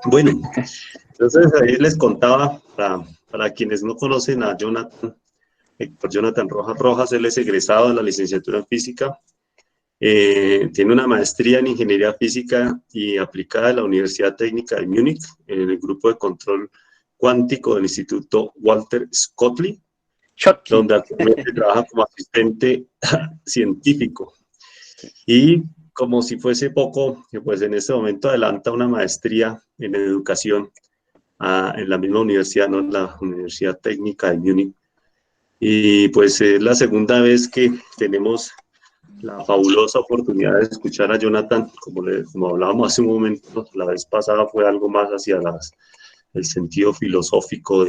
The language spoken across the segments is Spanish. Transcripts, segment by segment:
Bueno, entonces ahí les contaba, para quienes no conocen a Jonathan, Héctor Jonathan Rojas Rojas, él es egresado de la licenciatura en física, tiene una maestría en ingeniería física y aplicada de la Universidad Técnica de Múnich, en el grupo de control cuántico del Instituto Walter Scotty, donde actualmente trabaja como asistente científico. Y como si fuese poco, pues en este momento adelanta una maestría en educación en la misma universidad, ¿no? La Universidad Técnica de Múnich. Y pues es la segunda vez que tenemos la fabulosa oportunidad de escuchar a Jonathan, como hablábamos hace un momento, la vez pasada fue algo más hacia el sentido filosófico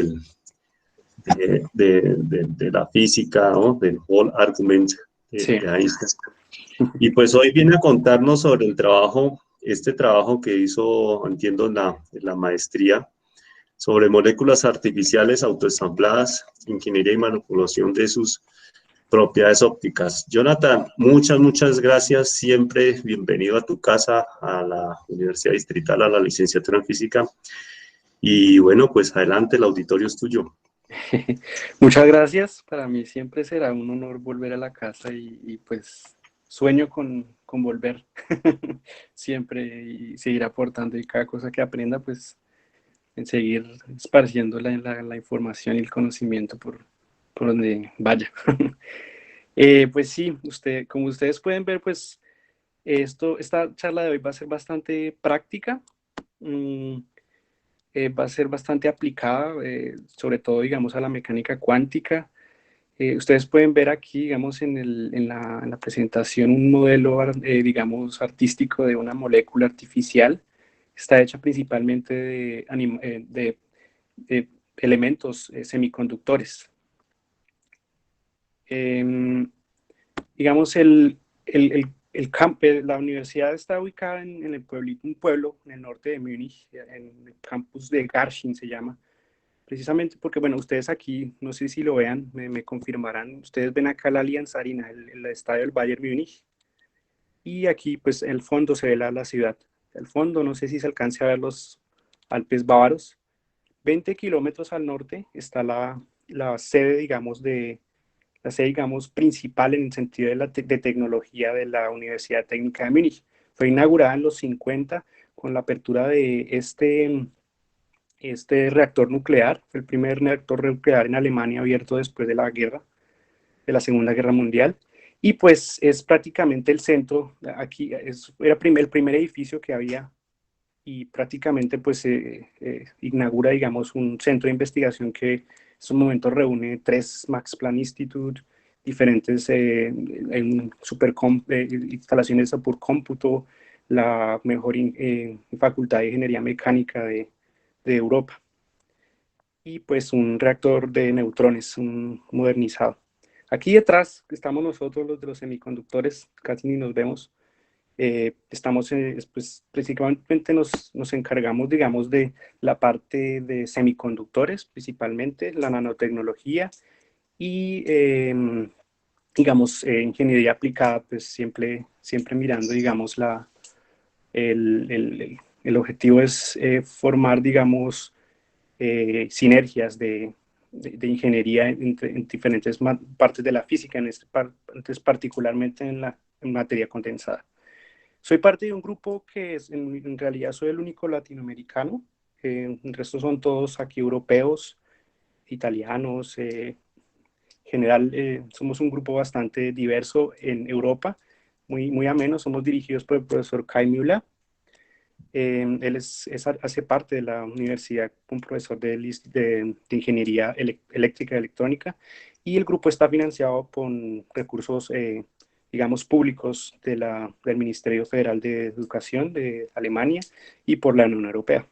de la física, ¿no? Del whole argument de Einstein. Y pues hoy viene a contarnos sobre el trabajo, este trabajo que hizo, entiendo, en la maestría, sobre moléculas artificiales autoensambladas, ingeniería y manipulación de sus propiedades ópticas. Jonathan, muchas gracias. Siempre bienvenido a tu casa, a la Universidad Distrital, a la licenciatura en física. Y bueno, pues adelante, el auditorio es tuyo. Muchas gracias. Para mí siempre será un honor volver a la casa y pues sueño con volver siempre y seguir aportando, y cada cosa que aprenda, pues en seguir esparciendo la información y el conocimiento por donde vaya. Pues sí, como ustedes pueden ver, pues esta charla de hoy va a ser bastante práctica. Va a ser bastante aplicada, sobre todo, digamos, a la mecánica cuántica. Ustedes pueden ver aquí, digamos, en la presentación, un modelo, digamos, artístico de una molécula artificial. Está hecha principalmente de elementos semiconductores. Digamos, la universidad está ubicada en el pueblito, un pueblo en el norte de Múnich, en el campus de Garching se llama, precisamente porque, bueno, ustedes aquí, no sé si lo vean, me confirmarán, ustedes ven acá la Allianz Arena, el estadio del Bayern Múnich, y aquí, pues, en el fondo se ve la ciudad. Al fondo, no sé si se alcance a ver los Alpes bávaros. 20 kilómetros al norte está la sede, digamos, principal en el sentido de tecnología de la Universidad Técnica de Múnich. Fue inaugurada en los 50 con la apertura de este reactor nuclear. Fue el primer reactor nuclear en Alemania abierto después de la Segunda Guerra Mundial. Y pues es prácticamente el centro, aquí era el primer edificio que había, y prácticamente pues inaugura, digamos, un centro de investigación que en estos momentos reúne 3 Max Planck Institute, diferentes instalaciones de supercómputo, la mejor facultad de ingeniería mecánica de Europa, y pues un reactor de neutrones, un modernizado. Aquí detrás estamos nosotros, los de los semiconductores, casi ni nos vemos. Estamos, pues, principalmente nos encargamos, digamos, de la parte de semiconductores, principalmente la nanotecnología y, digamos, ingeniería aplicada, pues siempre mirando, digamos, el objetivo es formar, digamos, sinergias de ingeniería en diferentes partes de la física, entonces particularmente en materia condensada. Soy parte de un grupo que en realidad soy el único latinoamericano. El resto son todos aquí europeos, italianos. En general, somos un grupo bastante diverso en Europa, muy ameno. Somos dirigidos por el profesor Kai Müller. Él hace parte de la universidad, un profesor de ingeniería eléctrica y electrónica, y el grupo está financiado con recursos, digamos, públicos del Ministerio Federal de Educación de Alemania y por la Unión Europea.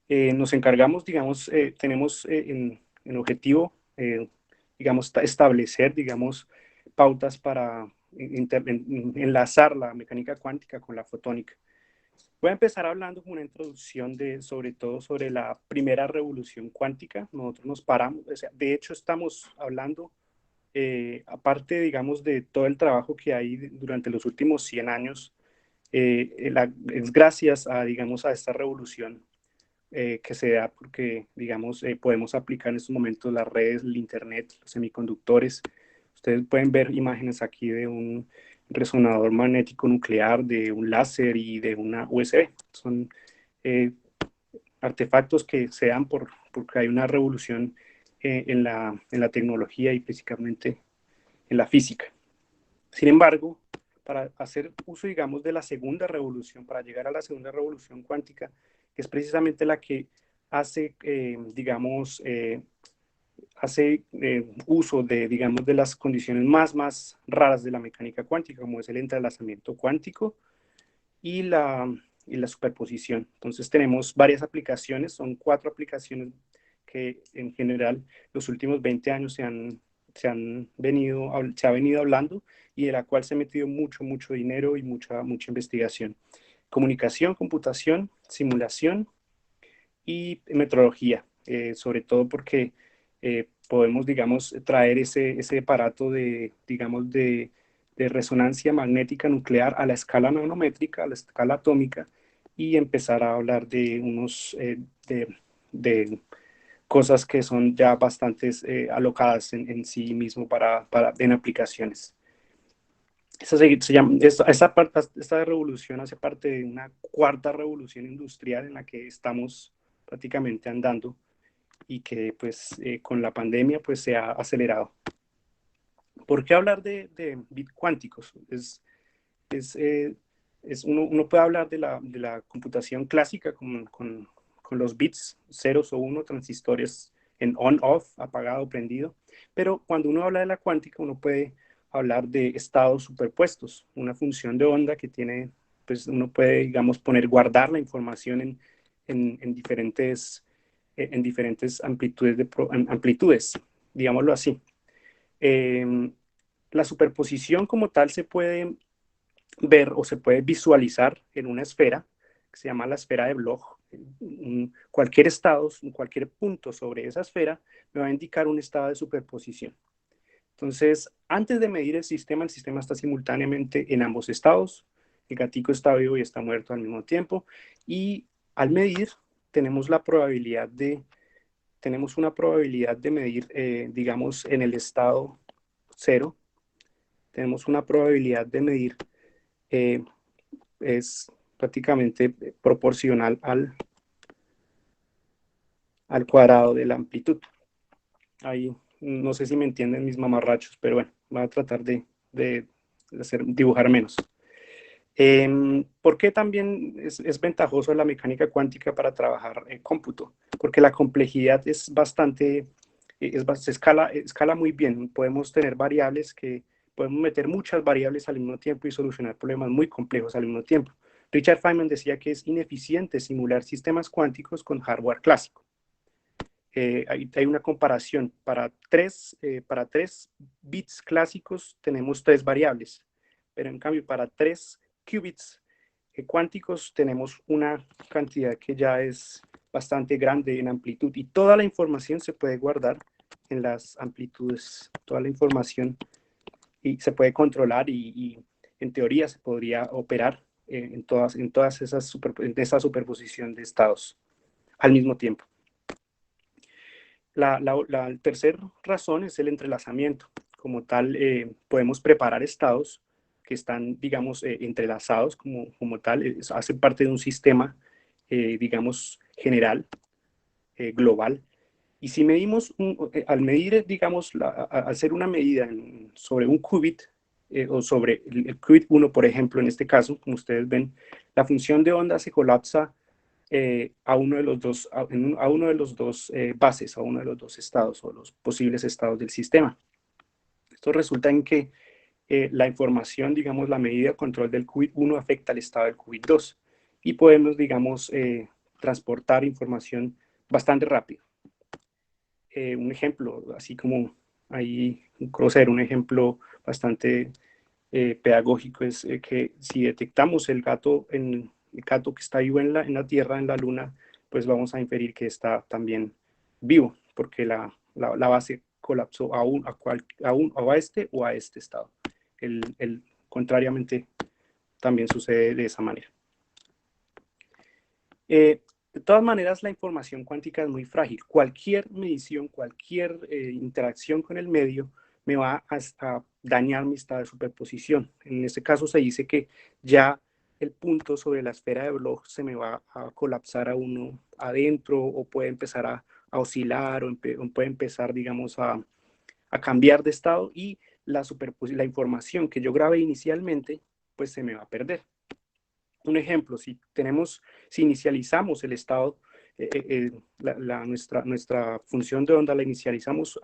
Nos encargamos, digamos, tenemos en objetivo, digamos, establecer, digamos, pautas para enlazar la mecánica cuántica con la fotónica. Voy a empezar hablando como una introducción sobre todo sobre la primera revolución cuántica. Nosotros nos paramos, o sea, de hecho estamos hablando, aparte, digamos, de todo el trabajo que hay durante los últimos 100 años, es gracias a, digamos, a esta revolución que se da porque, digamos, podemos aplicar en estos momentos las redes, el Internet, los semiconductores. Ustedes pueden ver imágenes aquí de un resonador magnético nuclear, de un láser y de una USB. Son eh, artefactos que se dan porque hay una revolución en la tecnología y principalmente en la física. Sin embargo, para hacer uso, digamos, de la segunda revolución, para llegar a la segunda revolución cuántica, que es precisamente la que hace, digamos, uso de, digamos, de las condiciones más raras de la mecánica cuántica, como es el entrelazamiento cuántico y y la superposición. Entonces tenemos varias aplicaciones, son 4 aplicaciones que en general los últimos 20 años se ha venido hablando y de la cual se ha metido mucho dinero y mucha investigación. Comunicación, computación, simulación y metrología, sobre todo porque podemos, digamos, traer ese aparato de, digamos, de resonancia magnética nuclear a la escala nanométrica, a la escala atómica, y empezar a hablar de de cosas que son ya bastantes alocadas en sí mismo en aplicaciones. Esta revolución hace parte de una cuarta revolución industrial en la que estamos prácticamente andando y que pues con la pandemia pues se ha acelerado. ¿Por qué hablar de bits cuánticos? Es, eh, uno puede hablar de la computación clásica con los bits, ceros o uno, transistores en on-off, apagado, prendido, pero cuando uno habla de la cuántica, uno puede hablar de estados superpuestos, una función de onda que tiene, pues uno puede, digamos, guardar la información en diferentes amplitudes, digámoslo así. Eh, la superposición como tal se puede ver o se puede visualizar en una esfera que se llama la esfera de Bloch. Cualquier estado, cualquier punto sobre esa esfera me va a indicar un estado de superposición. Entonces, antes de medir el sistema está simultáneamente en ambos estados. El gatico está vivo y está muerto al mismo tiempo. Y al medir, tenemos la probabilidad tenemos una probabilidad de medir, digamos, en el estado cero, tenemos una probabilidad de medir eh, es prácticamente proporcional al cuadrado de la amplitud. Ahí no sé si me entienden mis mamarrachos, pero bueno, voy a tratar de dibujar menos. ¿Por qué también es ventajoso la mecánica cuántica para trabajar en cómputo? Porque la complejidad es bastante, se escala muy bien. Podemos tener variables podemos meter muchas variables al mismo tiempo y solucionar problemas muy complejos al mismo tiempo. Richard Feynman decía que es ineficiente simular sistemas cuánticos con hardware clásico. Hay una comparación. Para tres bits clásicos tenemos 3 variables, pero en cambio para 3 qubits cuánticos tenemos una cantidad que ya es bastante grande en amplitud y toda la información se puede guardar en las amplitudes, toda la información y se puede controlar y en teoría se podría operar en todas en esa superposición de estados al mismo tiempo. La tercera razón es el entrelazamiento. Como tal, podemos preparar estados que están, digamos, entrelazados como tal, hacen parte de un sistema, digamos, general, global. Y si medimos, al medir, digamos, al hacer una medida sobre un qubit, o sobre el qubit 1, por ejemplo, en este caso, como ustedes ven, la función de onda se colapsa a uno de los dos, a uno de los dos bases, a uno de los dos estados o los posibles estados del sistema. Esto resulta en que la información, digamos, la medida de control del qubit 1 afecta al estado del qubit 2 y podemos, digamos, transportar información bastante rápido. Un ejemplo, así como ahí conocer un ejemplo bastante pedagógico es que si detectamos el gato gato que está vivo en la Tierra, en la Luna, pues vamos a inferir que está también vivo, porque la base colapsó a este o a este estado. Contrariamente, también sucede de esa manera. De todas maneras, la información cuántica es muy frágil. Cualquier medición, cualquier interacción con el medio me va a dañar mi estado de superposición. En este caso se dice que ya el punto sobre la esfera de Bloch se me va a colapsar a uno adentro, o puede empezar a oscilar, o puede empezar, digamos, a cambiar de estado, y la información que yo grabé inicialmente, pues se me va a perder. Un ejemplo, si inicializamos el estado, nuestra función de onda la inicializamos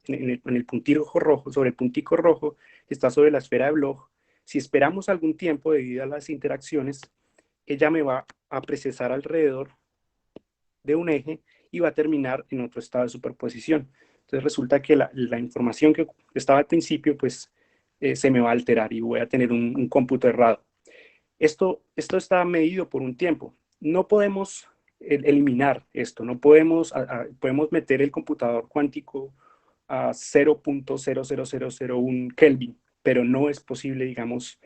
en el puntico rojo, sobre el puntico rojo que está sobre la esfera de Bloch. Si esperamos algún tiempo debido a las interacciones, ella me va a precesar alrededor de un eje y va a terminar en otro estado de superposición. Entonces resulta que la información que estaba al principio, pues se me va a alterar y voy a tener un cómputo errado. Esto está medido por un tiempo. No podemos eliminar esto, no podemos meter el computador cuántico a 0.00001 Kelvin, pero no es posible, digamos,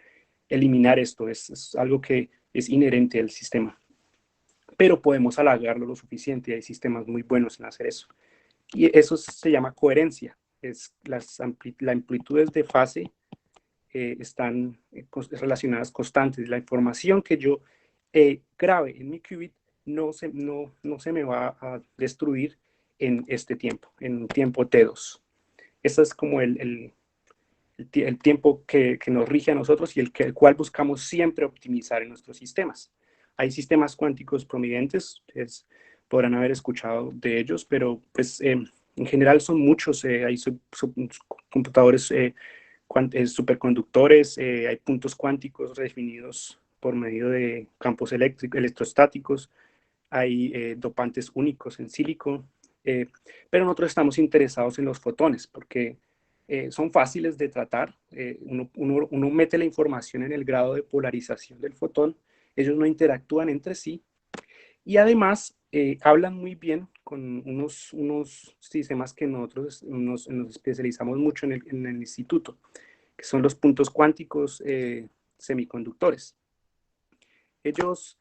eliminar esto. Es algo que es inherente al sistema. Pero podemos alargarlo lo suficiente, y hay sistemas muy buenos en hacer eso. Y eso se llama coherencia. Las amplitudes de fase están relacionadas constantes. La información que yo grabe en mi qubit no se me va a destruir en este tiempo, en tiempo T2. Ese es como el tiempo que nos rige a nosotros, y el cual buscamos siempre optimizar en nuestros sistemas. Hay sistemas cuánticos prominentes, podrán haber escuchado de ellos, pero pues en general son muchos. Hay computadores superconductores, hay puntos cuánticos definidos por medio de campos electrostáticos, hay dopantes únicos en sílico, pero nosotros estamos interesados en los fotones porque son fáciles de tratar. Uno mete la información en el grado de polarización del fotón, ellos no interactúan entre sí, y además hablan muy bien con unos sistemas que nosotros nos especializamos mucho en el instituto, que son los puntos cuánticos semiconductores. Estos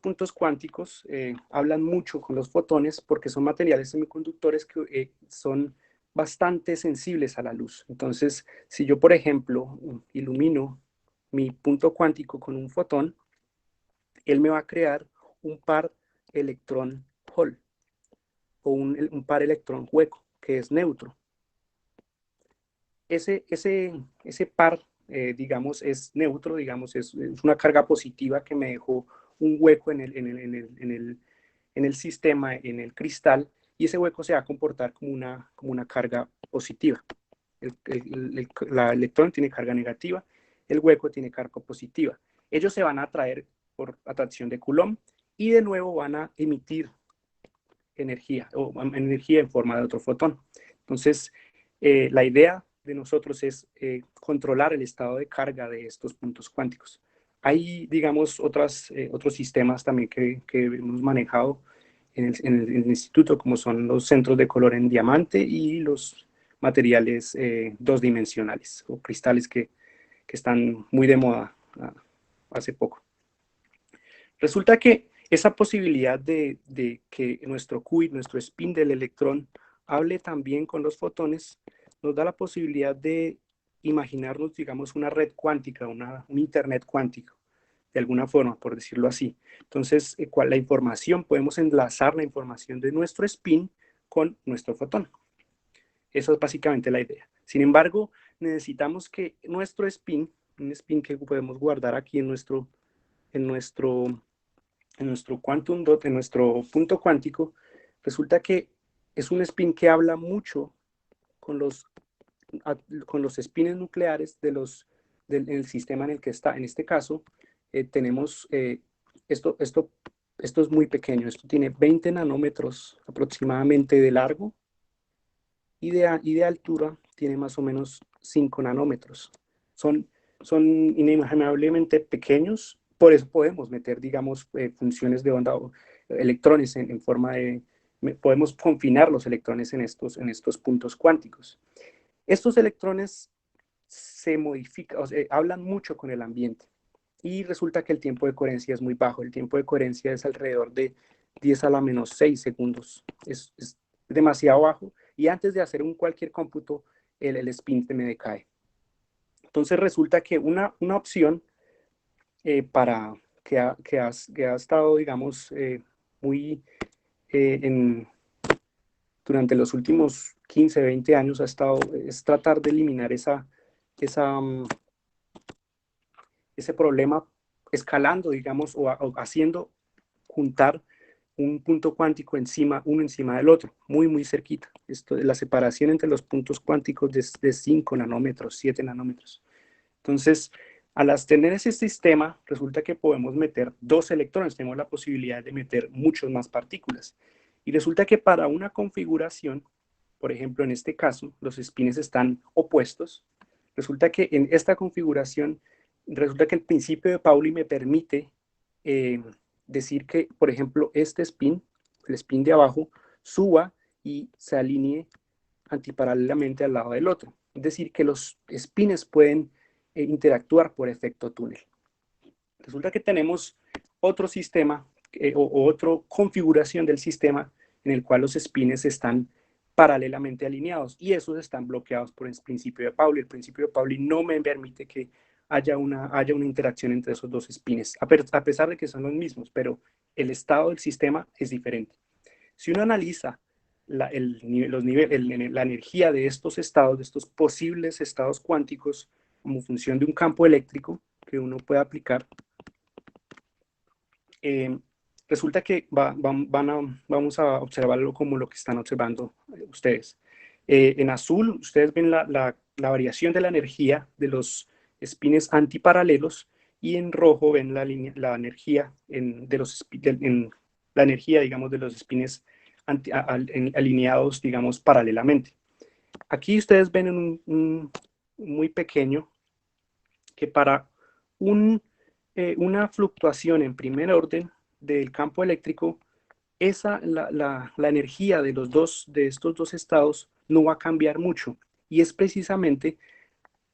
puntos cuánticos hablan mucho con los fotones porque son materiales semiconductores que son bastante sensibles a la luz. Entonces, si yo, por ejemplo, ilumino mi punto cuántico con un fotón, él me va a crear un par electrón-hole, o un par electrón hueco, que es neutro. Ese par, digamos, es neutro, digamos, es una carga positiva que me dejó un hueco en el sistema, en el cristal, y ese hueco se va a comportar como una carga positiva. El electrón tiene carga negativa, el hueco tiene carga positiva. Ellos se van a atraer por atracción de Coulomb, y de nuevo van a emitir energía, o energía en forma de otro fotón. Entonces, la idea de nosotros es controlar el estado de carga de estos puntos cuánticos. Hay, digamos, otros sistemas también que hemos manejado en el instituto, como son los centros de color en diamante y los materiales dos dimensionales, o cristales que están muy de moda hace poco. Resulta que esa posibilidad de que nuestro qubit, nuestro spin del electrón, hable también con los fotones, nos da la posibilidad de imaginarnos, digamos, una red cuántica, un internet cuántico, de alguna forma, por decirlo así. Entonces, la información, podemos enlazar la información de nuestro spin con nuestro fotón. Esa es básicamente la idea. Sin embargo, necesitamos que nuestro spin, un spin que podemos guardar aquí en nuestro quantum dot, en nuestro punto cuántico, resulta que es un spin que habla mucho con los spines nucleares del sistema en el que está. En este caso, tenemos esto es muy pequeño. Esto tiene 20 nanómetros aproximadamente de largo, y de altura tiene más o menos 5 nanómetros. Son inimaginablemente pequeños, por eso podemos meter, digamos, funciones de onda o electrones en forma de... Podemos confinar los electrones en estos puntos cuánticos. Estos electrones se modifican, o sea, hablan mucho con el ambiente y resulta que el tiempo de coherencia es muy bajo. El tiempo de coherencia es alrededor de 10 a la menos 6 segundos. Es demasiado bajo y antes de hacer cualquier cómputo, el spin me decae. Entonces resulta que una opción para que ha estado, digamos, muy durante los últimos 15, 20 años es tratar de eliminar ese problema escalando, digamos, o haciendo juntar un punto cuántico uno encima del otro, muy, muy cerquita. La separación entre los puntos cuánticos de 5 nanómetros, 7 nanómetros. Entonces, al tener ese sistema, resulta que podemos meter 2 electrones, tenemos la posibilidad de meter muchas más partículas. Y resulta que para una configuración, por ejemplo, en este caso, los spines están opuestos. Resulta que en esta configuración, resulta que el principio de Pauli me permite decir que, por ejemplo, este spin, el spin de abajo, suba y se alinee antiparalelamente al lado del otro. Es decir, que los spines pueden interactuar por efecto túnel. Resulta que tenemos otro sistema o otra configuración del sistema en el cual los spines están paralelamente alineados y esos están bloqueados por el principio de Pauli. El principio de Pauli no me permite que haya una interacción entre esos dos spines, a pesar de que son los mismos, pero el estado del sistema es diferente. Si uno analiza la energía de estos estados, de estos posibles estados cuánticos, como función de un campo eléctrico que uno puede aplicar, resulta que vamos a observarlo como lo que están observando ustedes. En azul, ustedes ven la variación de la energía de los spines antiparalelos y en rojo ven la energía la energía, digamos, de los spines alineados, digamos, paralelamente. Aquí ustedes ven un muy pequeño que para una fluctuación en primer orden del campo eléctrico, la energía de estos dos estados no va a cambiar mucho. Y es precisamente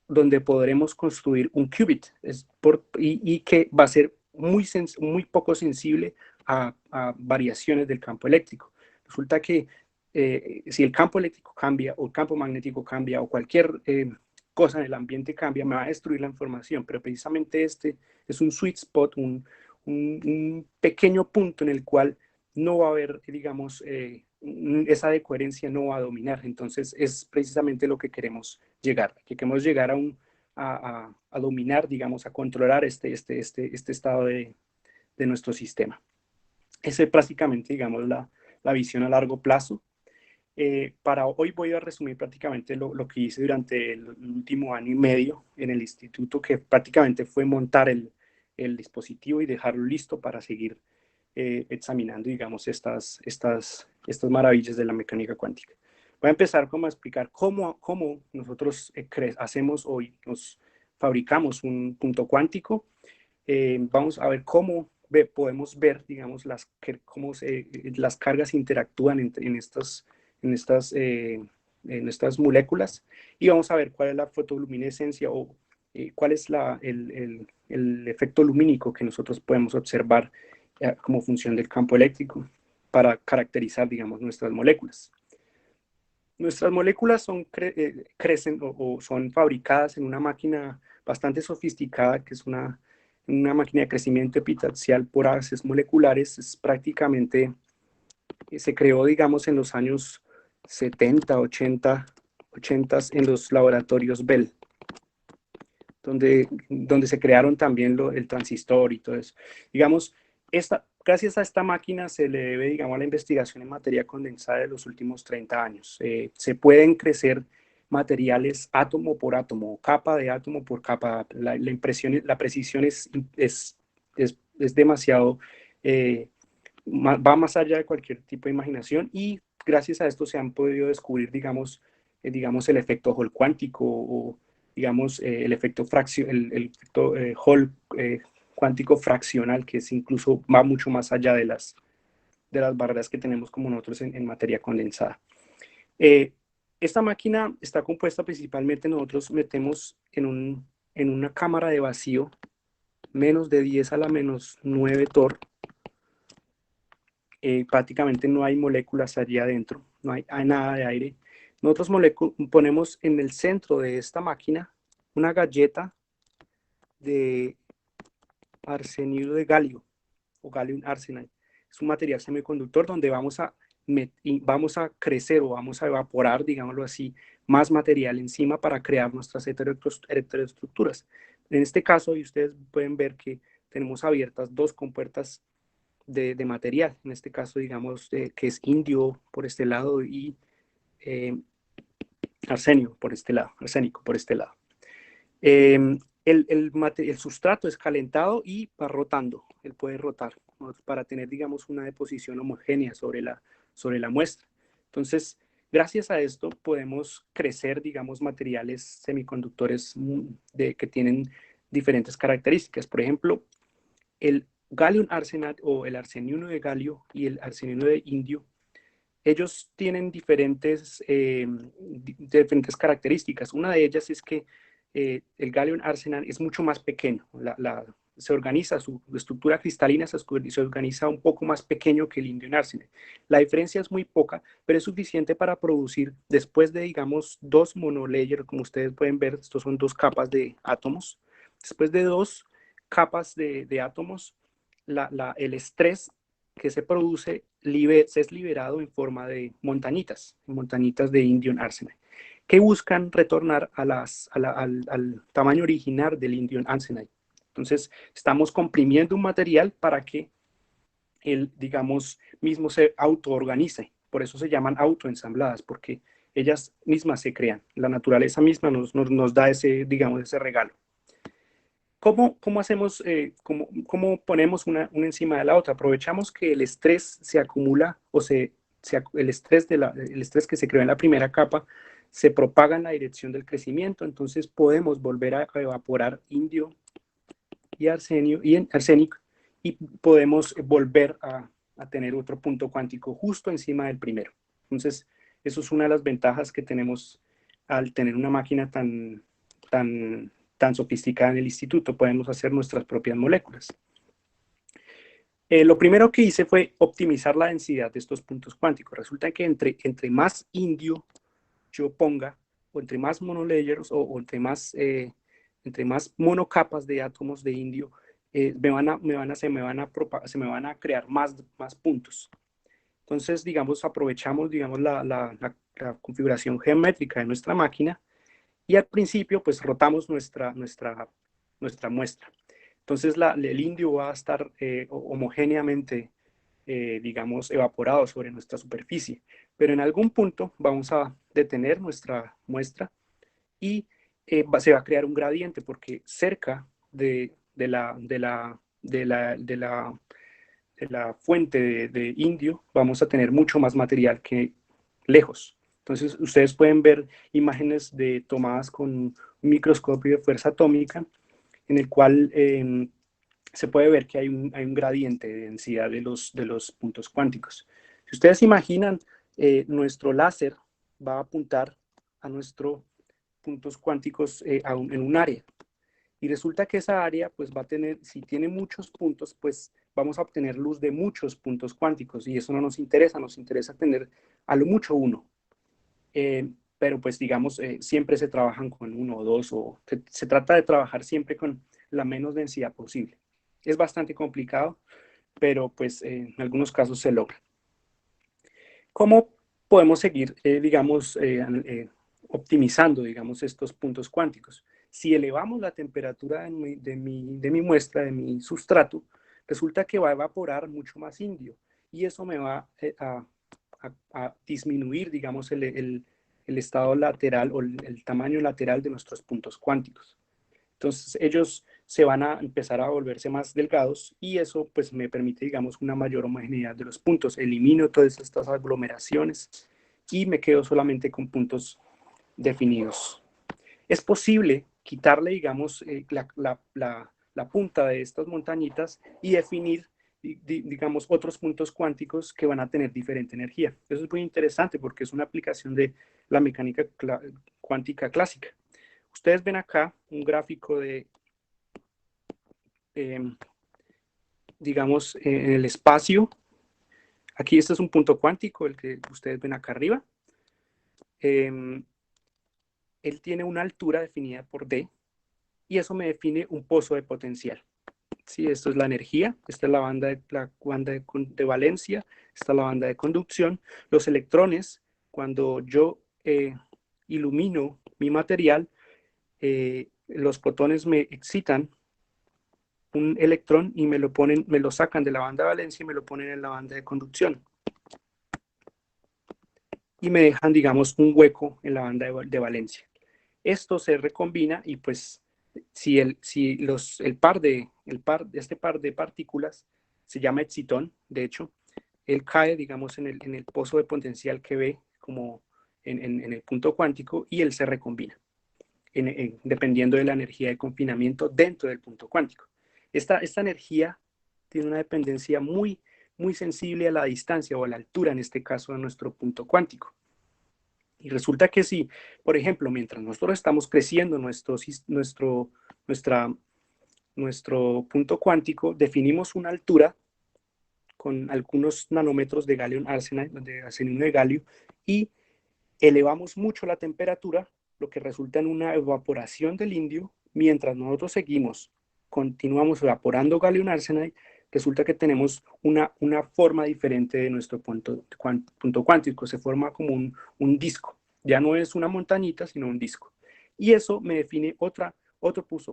donde podremos construir un qubit y que va a ser muy poco sensible a variaciones del campo eléctrico. Resulta que si el campo eléctrico cambia o el campo magnético cambia o cualquier cosa en el ambiente cambia, me va a destruir la información, pero precisamente este es un sweet spot, un pequeño punto en el cual no va a haber, digamos, esa decoherencia no va a dominar. Entonces es precisamente lo que queremos llegar a dominar, digamos, a controlar este estado de nuestro sistema. Esa es prácticamente, digamos, la visión a largo plazo. Para hoy voy a resumir prácticamente lo que hice durante el último año y medio en el instituto, que prácticamente fue montar el dispositivo y dejarlo listo para seguir examinando, digamos, estas maravillas de la mecánica cuántica. Voy a empezar como a explicar cómo nosotros hacemos hoy, nos fabricamos un punto cuántico. Vamos a ver cómo podemos ver, digamos, cómo las cargas interactúan en estas moléculas y vamos a ver cuál es la fotoluminescencia o cuál es el efecto lumínico que nosotros podemos observar como función del campo eléctrico para caracterizar, digamos, nuestras moléculas. Nuestras moléculas crecen o son fabricadas en una máquina bastante sofisticada, que es una máquina de crecimiento epitaxial por haces moleculares. Es prácticamente, se creó, digamos, en los años 70, 80 en los laboratorios Bell, donde se crearon también el transistor y todo eso. Digamos, gracias a esta máquina se le debe, digamos, a la investigación en materia condensada de los últimos 30 años. Se pueden crecer materiales átomo por átomo, capa de átomo por capa. La precisión es demasiado, va más allá de cualquier tipo de imaginación y gracias a esto se han podido descubrir, digamos, digamos, el efecto Hall cuántico o, digamos, el efecto, el efecto Hall cuántico fraccional, que es incluso va mucho más allá de las barreras que tenemos como nosotros en materia condensada. Esta máquina está compuesta principalmente, nosotros metemos en una cámara de vacío menos de 10 a la menos 9 torr. Prácticamente no hay moléculas allí adentro, no hay nada de aire. Nosotros ponemos en el centro de esta máquina una galleta de arsenuro de galio o gallium arsenide. Es un material semiconductor donde vamos a crecer o vamos a evaporar, digámoslo así, más material encima para crear nuestras heteroestructuras. En este caso, y ustedes pueden ver que tenemos abiertas dos compuertas de material. En este caso, digamos, que es indio por este lado y arsénico por este lado. El sustrato es calentado y va rotando. Él puede rotar, ¿no?, para tener, digamos, una deposición homogénea sobre la muestra. Entonces, gracias a esto podemos crecer, digamos, materiales semiconductores que tienen diferentes características. Por ejemplo, el gallium arsenide o el arseniuro de galio y el arseniuro de indio, ellos tienen diferentes características. Una de ellas es que el gallium arsenide es mucho más pequeño. Se organiza, su estructura cristalina se organiza un poco más pequeño que el indium arsenide. La diferencia es muy poca, pero es suficiente para producir, después de, digamos, dos monolayers, como ustedes pueden ver, estos son dos capas de átomos. Después de dos capas de átomos, el estrés que se produce es liberado en forma de montañitas de indium arsenide, que buscan retornar al tamaño original del indium arsenide. Entonces, estamos comprimiendo un material para que él, digamos, mismo se autoorganice. Por eso se llaman autoensambladas, porque ellas mismas se crean. La naturaleza misma nos da ese, digamos, ese regalo. ¿Cómo hacemos, cómo ponemos una encima de la otra? Aprovechamos que el estrés se acumula o el estrés que se creó en la primera capa se propaga en la dirección del crecimiento, entonces podemos volver a evaporar indio y arsénico y podemos volver a tener otro punto cuántico justo encima del primero. Entonces, eso es una de las ventajas que tenemos al tener una máquina tan sofisticada en el instituto. Podemos hacer nuestras propias moléculas. Lo primero que hice fue optimizar la densidad de estos puntos cuánticos. Resulta que entre más indio yo ponga, o entre más monolayers, o entre más monocapas de átomos de indio, se me van a crear más puntos. Entonces, digamos, aprovechamos, digamos, la configuración geométrica de nuestra máquina y al principio, pues, rotamos nuestra muestra. Entonces, el indio va a estar homogéneamente, digamos, evaporado sobre nuestra superficie. Pero en algún punto vamos a detener nuestra muestra y se va a crear un gradiente porque cerca de la fuente de indio vamos a tener mucho más material que lejos. Entonces, ustedes pueden ver imágenes tomadas con un microscopio de fuerza atómica en el cual se puede ver que hay un gradiente de densidad de los puntos cuánticos. Si ustedes imaginan, nuestro láser va a apuntar a nuestros puntos cuánticos en un área. Y resulta que esa área, pues va a tener, si tiene muchos puntos, pues vamos a obtener luz de muchos puntos cuánticos. Y eso no nos interesa tener a lo mucho uno. Pero pues digamos, siempre se trabajan con uno o dos, o se trata de trabajar siempre con la menos densidad posible. Es bastante complicado, pero pues en algunos casos se logra. ¿Cómo podemos seguir, digamos, optimizando, digamos, estos puntos cuánticos? Si elevamos la temperatura de mi muestra, de mi sustrato, resulta que va a evaporar mucho más indio y eso me va a disminuir, digamos, el estado lateral o el tamaño lateral de nuestros puntos cuánticos. Entonces ellos se van a empezar a volverse más delgados y eso pues me permite, digamos, una mayor homogeneidad de los puntos. Elimino todas estas aglomeraciones y me quedo solamente con puntos definidos. Es posible quitarle, digamos, la punta de estas montañitas y definir, digamos, otros puntos cuánticos que van a tener diferente energía. Eso es muy interesante porque es una aplicación de la mecánica cuántica clásica. Ustedes ven acá un gráfico de, digamos, en el espacio. Aquí este es un punto cuántico, el que ustedes ven acá arriba. Él tiene una altura definida por D y eso me define un pozo de potencial. Sí, esto es la energía, esta es la banda de valencia, esta es la banda de conducción. Los electrones, cuando yo ilumino mi material, los fotones me excitan un electrón y me lo sacan de la banda de valencia y me lo ponen en la banda de conducción. Y me dejan, digamos, un hueco en la banda de valencia. Esto se recombina y pues si este par de partículas se llama excitón, de hecho, él cae, digamos, en el pozo de potencial que ve como en el punto cuántico y él se recombina, dependiendo de la energía de confinamiento dentro del punto cuántico. Esta energía tiene una dependencia muy, muy sensible a la distancia o a la altura, en este caso, de nuestro punto cuántico. Y resulta que si, por ejemplo, mientras nosotros estamos creciendo nuestro punto cuántico, definimos una altura con algunos nanómetros de galio arsenide, de arsenio de galio, y elevamos mucho la temperatura, lo que resulta en una evaporación del indio. Mientras nosotros continuamos evaporando galio arsenide, resulta que tenemos una forma diferente de nuestro punto cuántico. Se forma como un disco. Ya no es una montañita, sino un disco. Y eso me define otro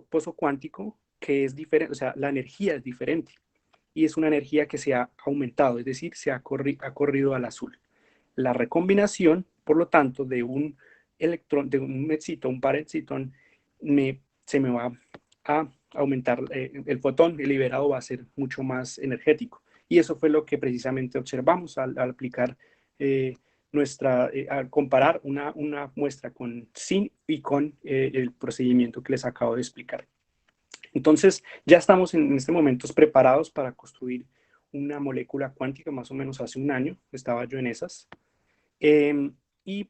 pozo cuántico que es diferente, o sea, la energía es diferente. Y es una energía que se ha aumentado, es decir, se ha corrido al azul. La recombinación, por lo tanto, de un electrón, de un excitón, un par excitón, se me va a aumentar, el fotón liberado va a ser mucho más energético. Y eso fue lo que precisamente observamos al aplicar al comparar una muestra sin y con el procedimiento que les acabo de explicar. Entonces, ya estamos en este momento preparados para construir una molécula cuántica. Más o menos hace un año estaba yo en esas. Y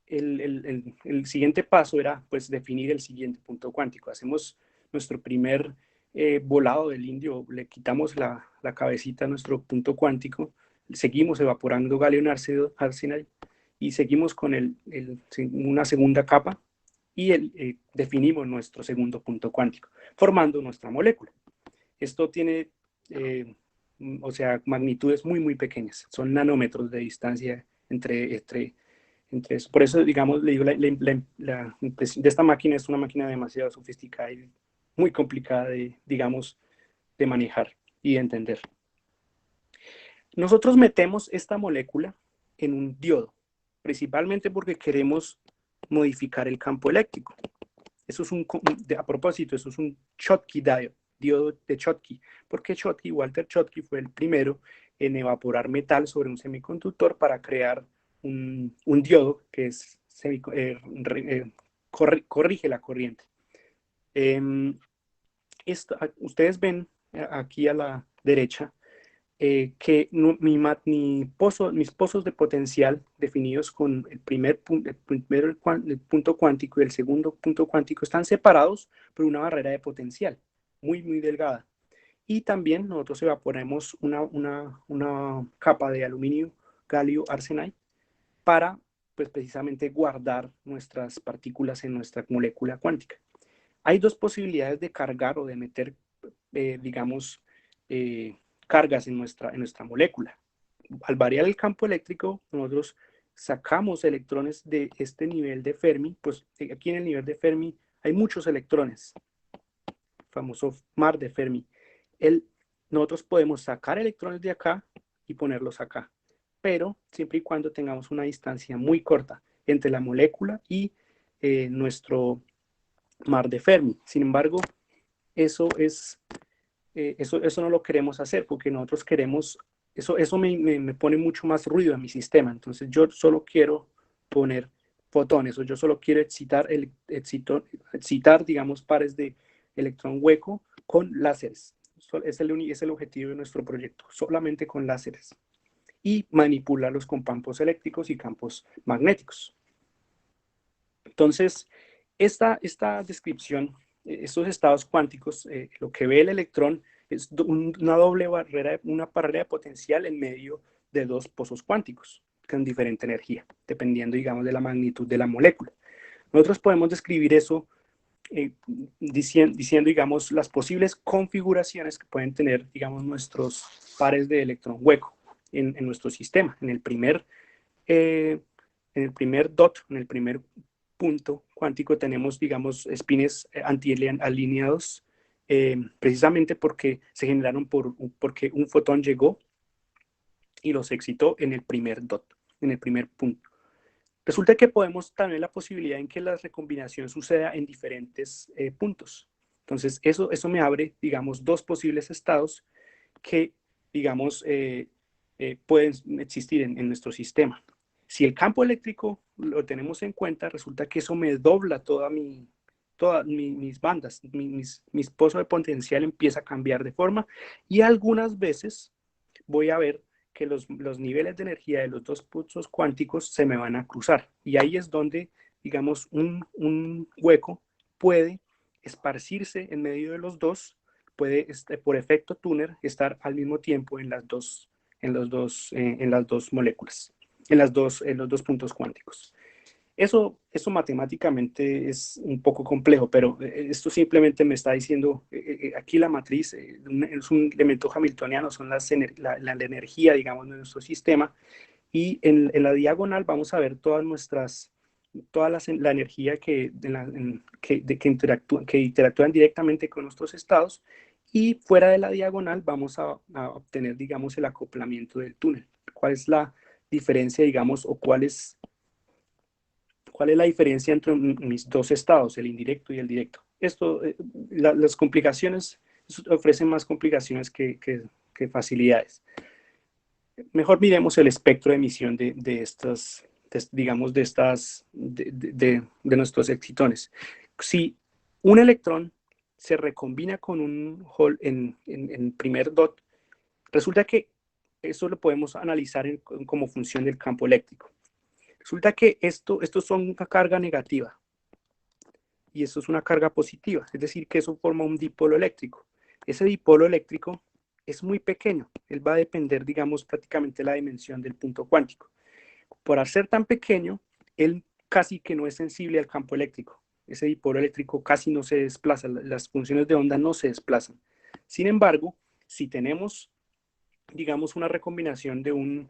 el siguiente paso era pues definir el siguiente punto cuántico. Hacemos nuestro primer volado del indio, le quitamos la cabecita a nuestro punto cuántico, seguimos evaporando galio arsenide y seguimos con una segunda capa y definimos nuestro segundo punto cuántico, formando nuestra molécula. Esto tiene, o sea, magnitudes muy, muy pequeñas, son nanómetros de distancia entre eso. Por eso, digamos, le digo, la impresión de esta máquina es una máquina demasiado sofisticada y muy complicada digamos, de manejar y de entender. Nosotros metemos esta molécula en un diodo, principalmente porque queremos modificar el campo eléctrico. Eso es a propósito, eso es un Schottky diode, diodo de Schottky, porque Walter Schottky fue el primero en evaporar metal sobre un semiconductor para crear un diodo que corrige la corriente. Ustedes ven aquí a la derecha que mis pozos de potencial definidos con el punto cuántico y el segundo punto cuántico están separados por una barrera de potencial muy, muy delgada. Y también nosotros evaporamos una capa de aluminio galio arsenide para pues, precisamente guardar nuestras partículas en nuestra molécula cuántica. Hay dos posibilidades de cargar o de meter, digamos, cargas en nuestra molécula. Al variar el campo eléctrico, nosotros sacamos electrones de este nivel de Fermi, pues aquí en el nivel de Fermi hay muchos electrones, el famoso mar de Fermi. Nosotros podemos sacar electrones de acá y ponerlos acá, pero siempre y cuando tengamos una distancia muy corta entre la molécula y nuestro mar de Fermi. Sin embargo, eso no lo queremos hacer porque nosotros queremos, eso me pone mucho más ruido a mi sistema. Entonces yo solo quiero poner fotones, o yo solo quiero excitar, digamos, pares de electrón hueco con láseres. Es el objetivo de nuestro proyecto, solamente con láseres. Y manipularlos con campos eléctricos y campos magnéticos. Entonces, esta descripción, estos estados cuánticos, lo que ve el electrón es una doble barrera, una barrera de potencial en medio de dos pozos cuánticos con diferente energía, dependiendo, digamos, de la magnitud de la molécula. Nosotros podemos describir eso diciendo, digamos, las posibles configuraciones que pueden tener, digamos, nuestros pares de electrón hueco en nuestro sistema. En el primer dot, en el primer punto cuántico, tenemos, digamos, espines antialineados, precisamente porque se generaron porque un fotón llegó y los excitó en el primer dot, en el primer punto. Resulta que podemos tener la posibilidad en que la recombinación suceda en diferentes puntos. Entonces, eso me abre, digamos, dos posibles estados que, digamos, pueden existir en nuestro sistema. Si el campo eléctrico lo tenemos en cuenta, resulta que eso me dobla todas mis bandas, mis pozos de potencial empieza a cambiar de forma, y algunas veces voy a ver que los niveles de energía de los dos puntos cuánticos se me van a cruzar. Y ahí es donde, digamos, un hueco puede esparcirse en medio de los dos, puede, por efecto Túnel, estar al mismo tiempo en las dos moléculas, en los dos puntos cuánticos. Eso matemáticamente es un poco complejo, pero esto simplemente me está diciendo, aquí la matriz es un elemento hamiltoniano, son la energía, digamos, de nuestro sistema, y en la diagonal vamos a ver la energía que interactúan directamente con nuestros estados, y fuera de la diagonal vamos a obtener, digamos, el acoplamiento del túnel. ¿Cuál es la diferencia, digamos, o cuál es la diferencia entre mis dos estados, el indirecto y el directo? Las complicaciones ofrecen más complicaciones que facilidades. Mejor miremos el espectro de emisión de nuestros excitones. Si un electrón se recombina con un hole en primer dot, resulta que eso lo podemos analizar como función del campo eléctrico. Resulta que esto son una carga negativa y esto es una carga positiva, es decir, que eso forma un dipolo eléctrico. Ese dipolo eléctrico es muy pequeño, él va a depender, digamos, prácticamente de la dimensión del punto cuántico. Por ser tan pequeño, él casi que no es sensible al campo eléctrico. Ese dipolo eléctrico casi no se desplaza, las funciones de onda no se desplazan. Sin embargo, si tenemos, digamos, una recombinación de un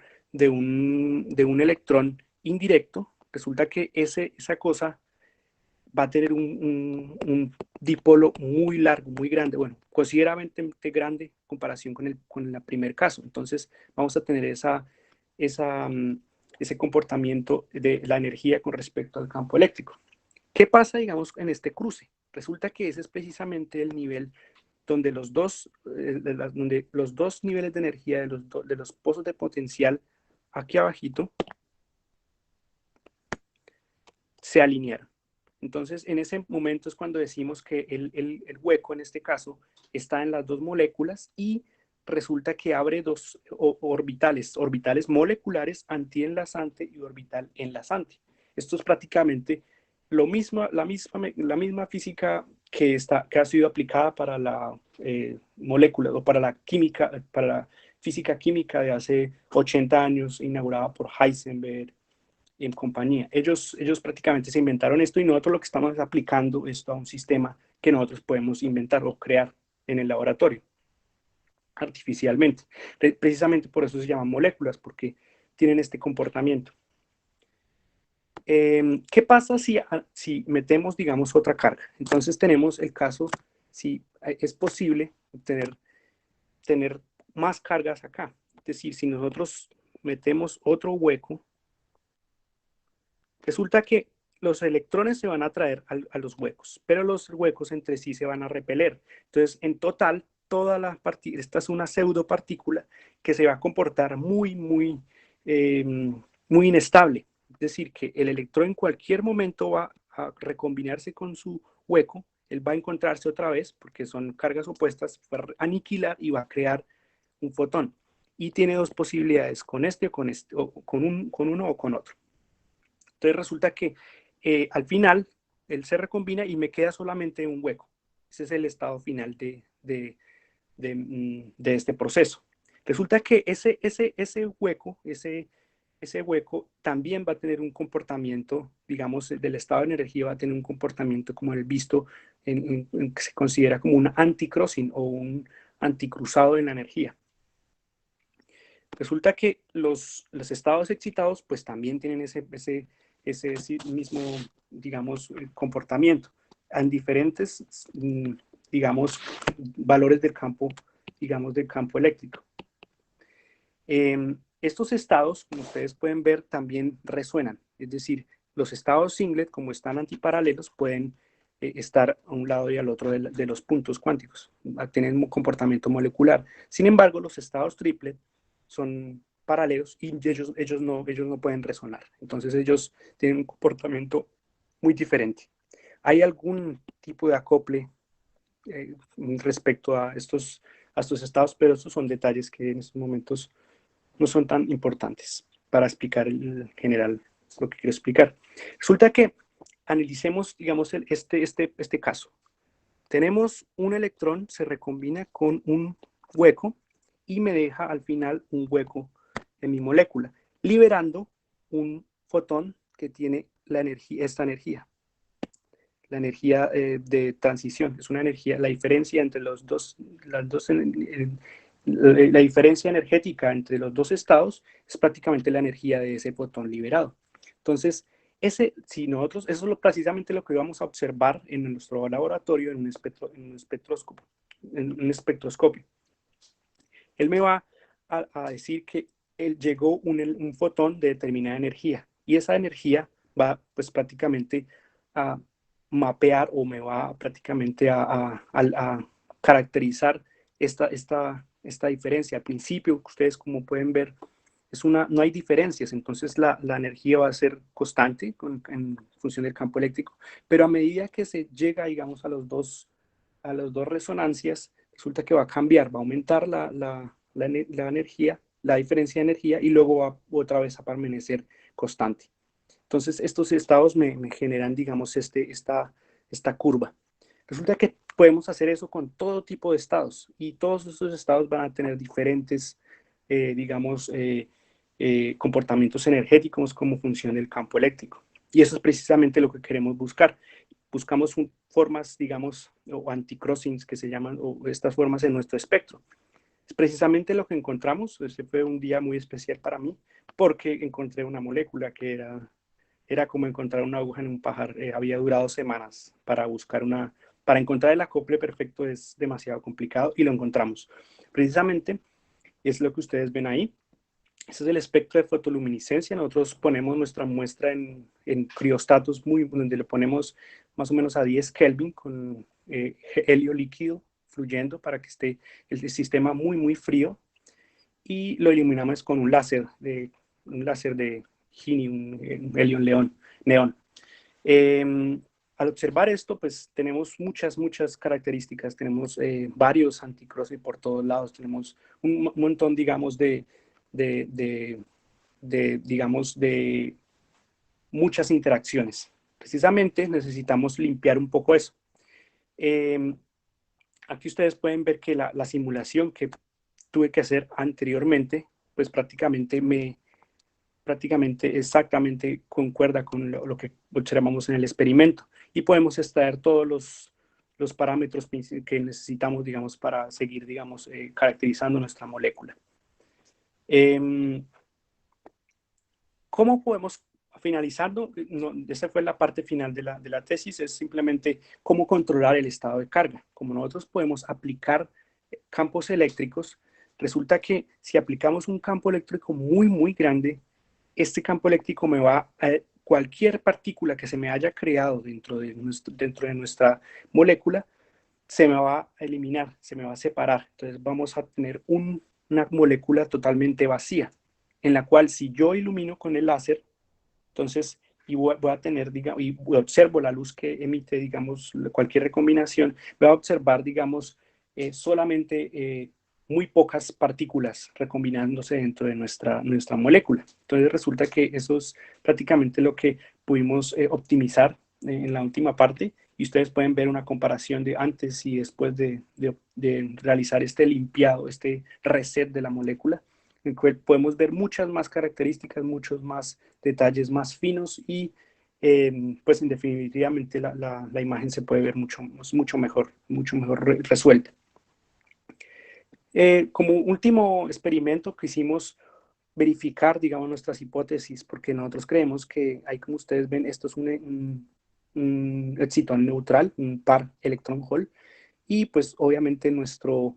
electrón indirecto, resulta que esa cosa va a tener un dipolo muy largo, muy grande, bueno, considerablemente grande en comparación con el primer caso. Entonces vamos a tener ese comportamiento de la energía con respecto al campo eléctrico. ¿Qué pasa, digamos, en este cruce? Resulta que ese es precisamente el nivel donde los dos niveles de energía de los pozos de potencial aquí abajito se alinearon. Entonces, en ese momento es cuando decimos que el hueco, en este caso, está en las dos moléculas y resulta que abre dos orbitales moleculares antienlazante y orbital enlazante. Esto es prácticamente la misma física que ha sido aplicada para la molécula o para la química, para la física química de hace 80 años, inaugurada por Heisenberg y en compañía. Ellos prácticamente se inventaron esto y nosotros lo que estamos es aplicando esto a un sistema que nosotros podemos inventar o crear en el laboratorio artificialmente. Precisamente por eso se llaman moléculas, porque tienen este comportamiento. ¿Qué pasa si metemos, digamos, otra carga? Entonces tenemos el caso, si es posible tener más cargas acá. Es decir, si nosotros metemos otro hueco, resulta que los electrones se van a atraer a los huecos, pero los huecos entre sí se van a repeler. Entonces, en total, esta es una pseudopartícula que se va a comportar muy inestable. decir que el electrón en cualquier momento va a recombinarse con su hueco, él va a encontrarse otra vez, porque son cargas opuestas, va a aniquilar y va a crear un fotón. Y tiene dos posibilidades, con este o con uno o con otro. Entonces resulta que al final él se recombina y me queda solamente un hueco. Ese es el estado final de este proceso. Resulta que ese hueco también va a tener un comportamiento, digamos, del estado de energía va a tener un comportamiento como el visto, que se considera como un anticrossing o un anticruzado en la energía. Resulta que los estados excitados pues también tienen ese mismo, digamos, comportamiento en diferentes, digamos, valores del campo, digamos, del campo eléctrico. Estos estados, como ustedes pueden ver, también resuenan, es decir, los estados singlet, como están antiparalelos, pueden estar a un lado y al otro de los puntos cuánticos, tienen un comportamiento molecular. Sin embargo, los estados triplet son paralelos y ellos no pueden resonar. Entonces ellos tienen un comportamiento muy diferente. ¿Hay algún tipo de acople respecto a estos estados? Pero estos son detalles que en estos momentos no son tan importantes para explicar en general lo que quiero explicar. Resulta que analicemos, digamos, este caso. Tenemos un electrón, se recombina con un hueco y me deja al final un hueco en mi molécula, liberando un fotón que tiene esta energía. La energía de transición, es una energía, la diferencia entre la diferencia energética entre los dos estados es prácticamente la energía de ese fotón liberado. Entonces, si nosotros, eso es precisamente lo que vamos a observar en nuestro laboratorio en un espectroscopio. Él me va a decir que llegó un fotón de determinada energía y esa energía va pues prácticamente a mapear o me va prácticamente a caracterizar esta diferencia. Al principio, ustedes como pueden ver, no hay diferencias, entonces la energía va a ser constante en función del campo eléctrico, pero a medida que se llega, digamos, a las dos resonancias, resulta que va a cambiar, va a aumentar la energía, la diferencia de energía, y luego va otra vez a permanecer constante. Entonces, estos estados me generan, digamos, esta curva. Resulta que podemos hacer eso con todo tipo de estados, y todos estos estados van a tener diferentes, digamos, comportamientos energéticos como función del campo eléctrico. Y eso es precisamente lo que queremos buscar. Buscamos formas, digamos, o anticrossings que se llaman, o estas formas en nuestro espectro. Es precisamente lo que encontramos. Este fue un día muy especial para mí porque encontré una molécula que era como encontrar una aguja en un pajar. Había durado semanas para para encontrar el acople perfecto es demasiado complicado y lo encontramos. Precisamente es lo que ustedes ven ahí. Este es el espectro de fotoluminiscencia. Nosotros ponemos nuestra muestra en criostatos donde le ponemos más o menos a 10 Kelvin con helio líquido fluyendo para que esté el sistema muy, muy frío, y lo iluminamos con un láser de Gini, un helio neón. Al observar esto, pues tenemos muchas características. Tenemos varios anticrossing por todos lados. Tenemos un montón, digamos, digamos, de muchas interacciones. Precisamente necesitamos limpiar un poco eso. Aquí ustedes pueden ver que la simulación que tuve que hacer anteriormente, pues prácticamente exactamente concuerda con lo que observamos en el experimento, y podemos extraer todos los parámetros que necesitamos, digamos, para seguir, digamos, caracterizando nuestra molécula. ¿Cómo podemos, finalizando, esa fue la parte final de la tesis, es simplemente cómo controlar el estado de carga? Como nosotros podemos aplicar campos eléctricos, resulta que si aplicamos un campo eléctrico muy, muy grande, este campo eléctrico me va a cualquier partícula que se me haya creado dentro de nuestra molécula, se me va a eliminar, se me va a separar. Entonces vamos a tener una molécula totalmente vacía, en la cual si yo ilumino con el láser, Entonces, y voy a tener, digamos, y observo la luz que emite, digamos, cualquier recombinación, voy a observar, digamos, solamente muy pocas partículas recombinándose dentro de nuestra molécula. Entonces resulta que eso es prácticamente lo que pudimos optimizar en la última parte, y ustedes pueden ver una comparación de antes y después de realizar este limpiado, este reset de la molécula, en el cual podemos ver muchas más características, muchos más detalles más finos, y pues definitivamente la imagen se puede ver mucho mejor resuelta. Como último experimento quisimos verificar, digamos, nuestras hipótesis, porque nosotros creemos que, ahí como ustedes ven, esto es un excitón neutral, un par electrón-hole, y pues obviamente nuestro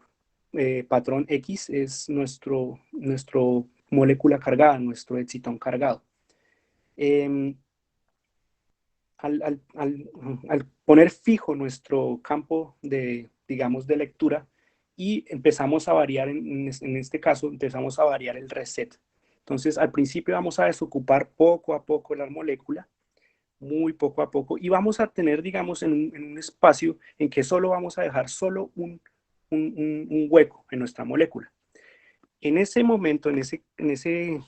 patrón X es nuestro molécula cargada, nuestro excitón cargado. Al poner fijo nuestro campo digamos, de lectura, y empezamos a variar, en este caso, empezamos a variar el reset. Entonces, al principio vamos a desocupar poco a poco la molécula, muy poco a poco, y vamos a tener, digamos, en un espacio en que solo vamos a dejar solo un hueco en nuestra molécula. En ese momento, en ese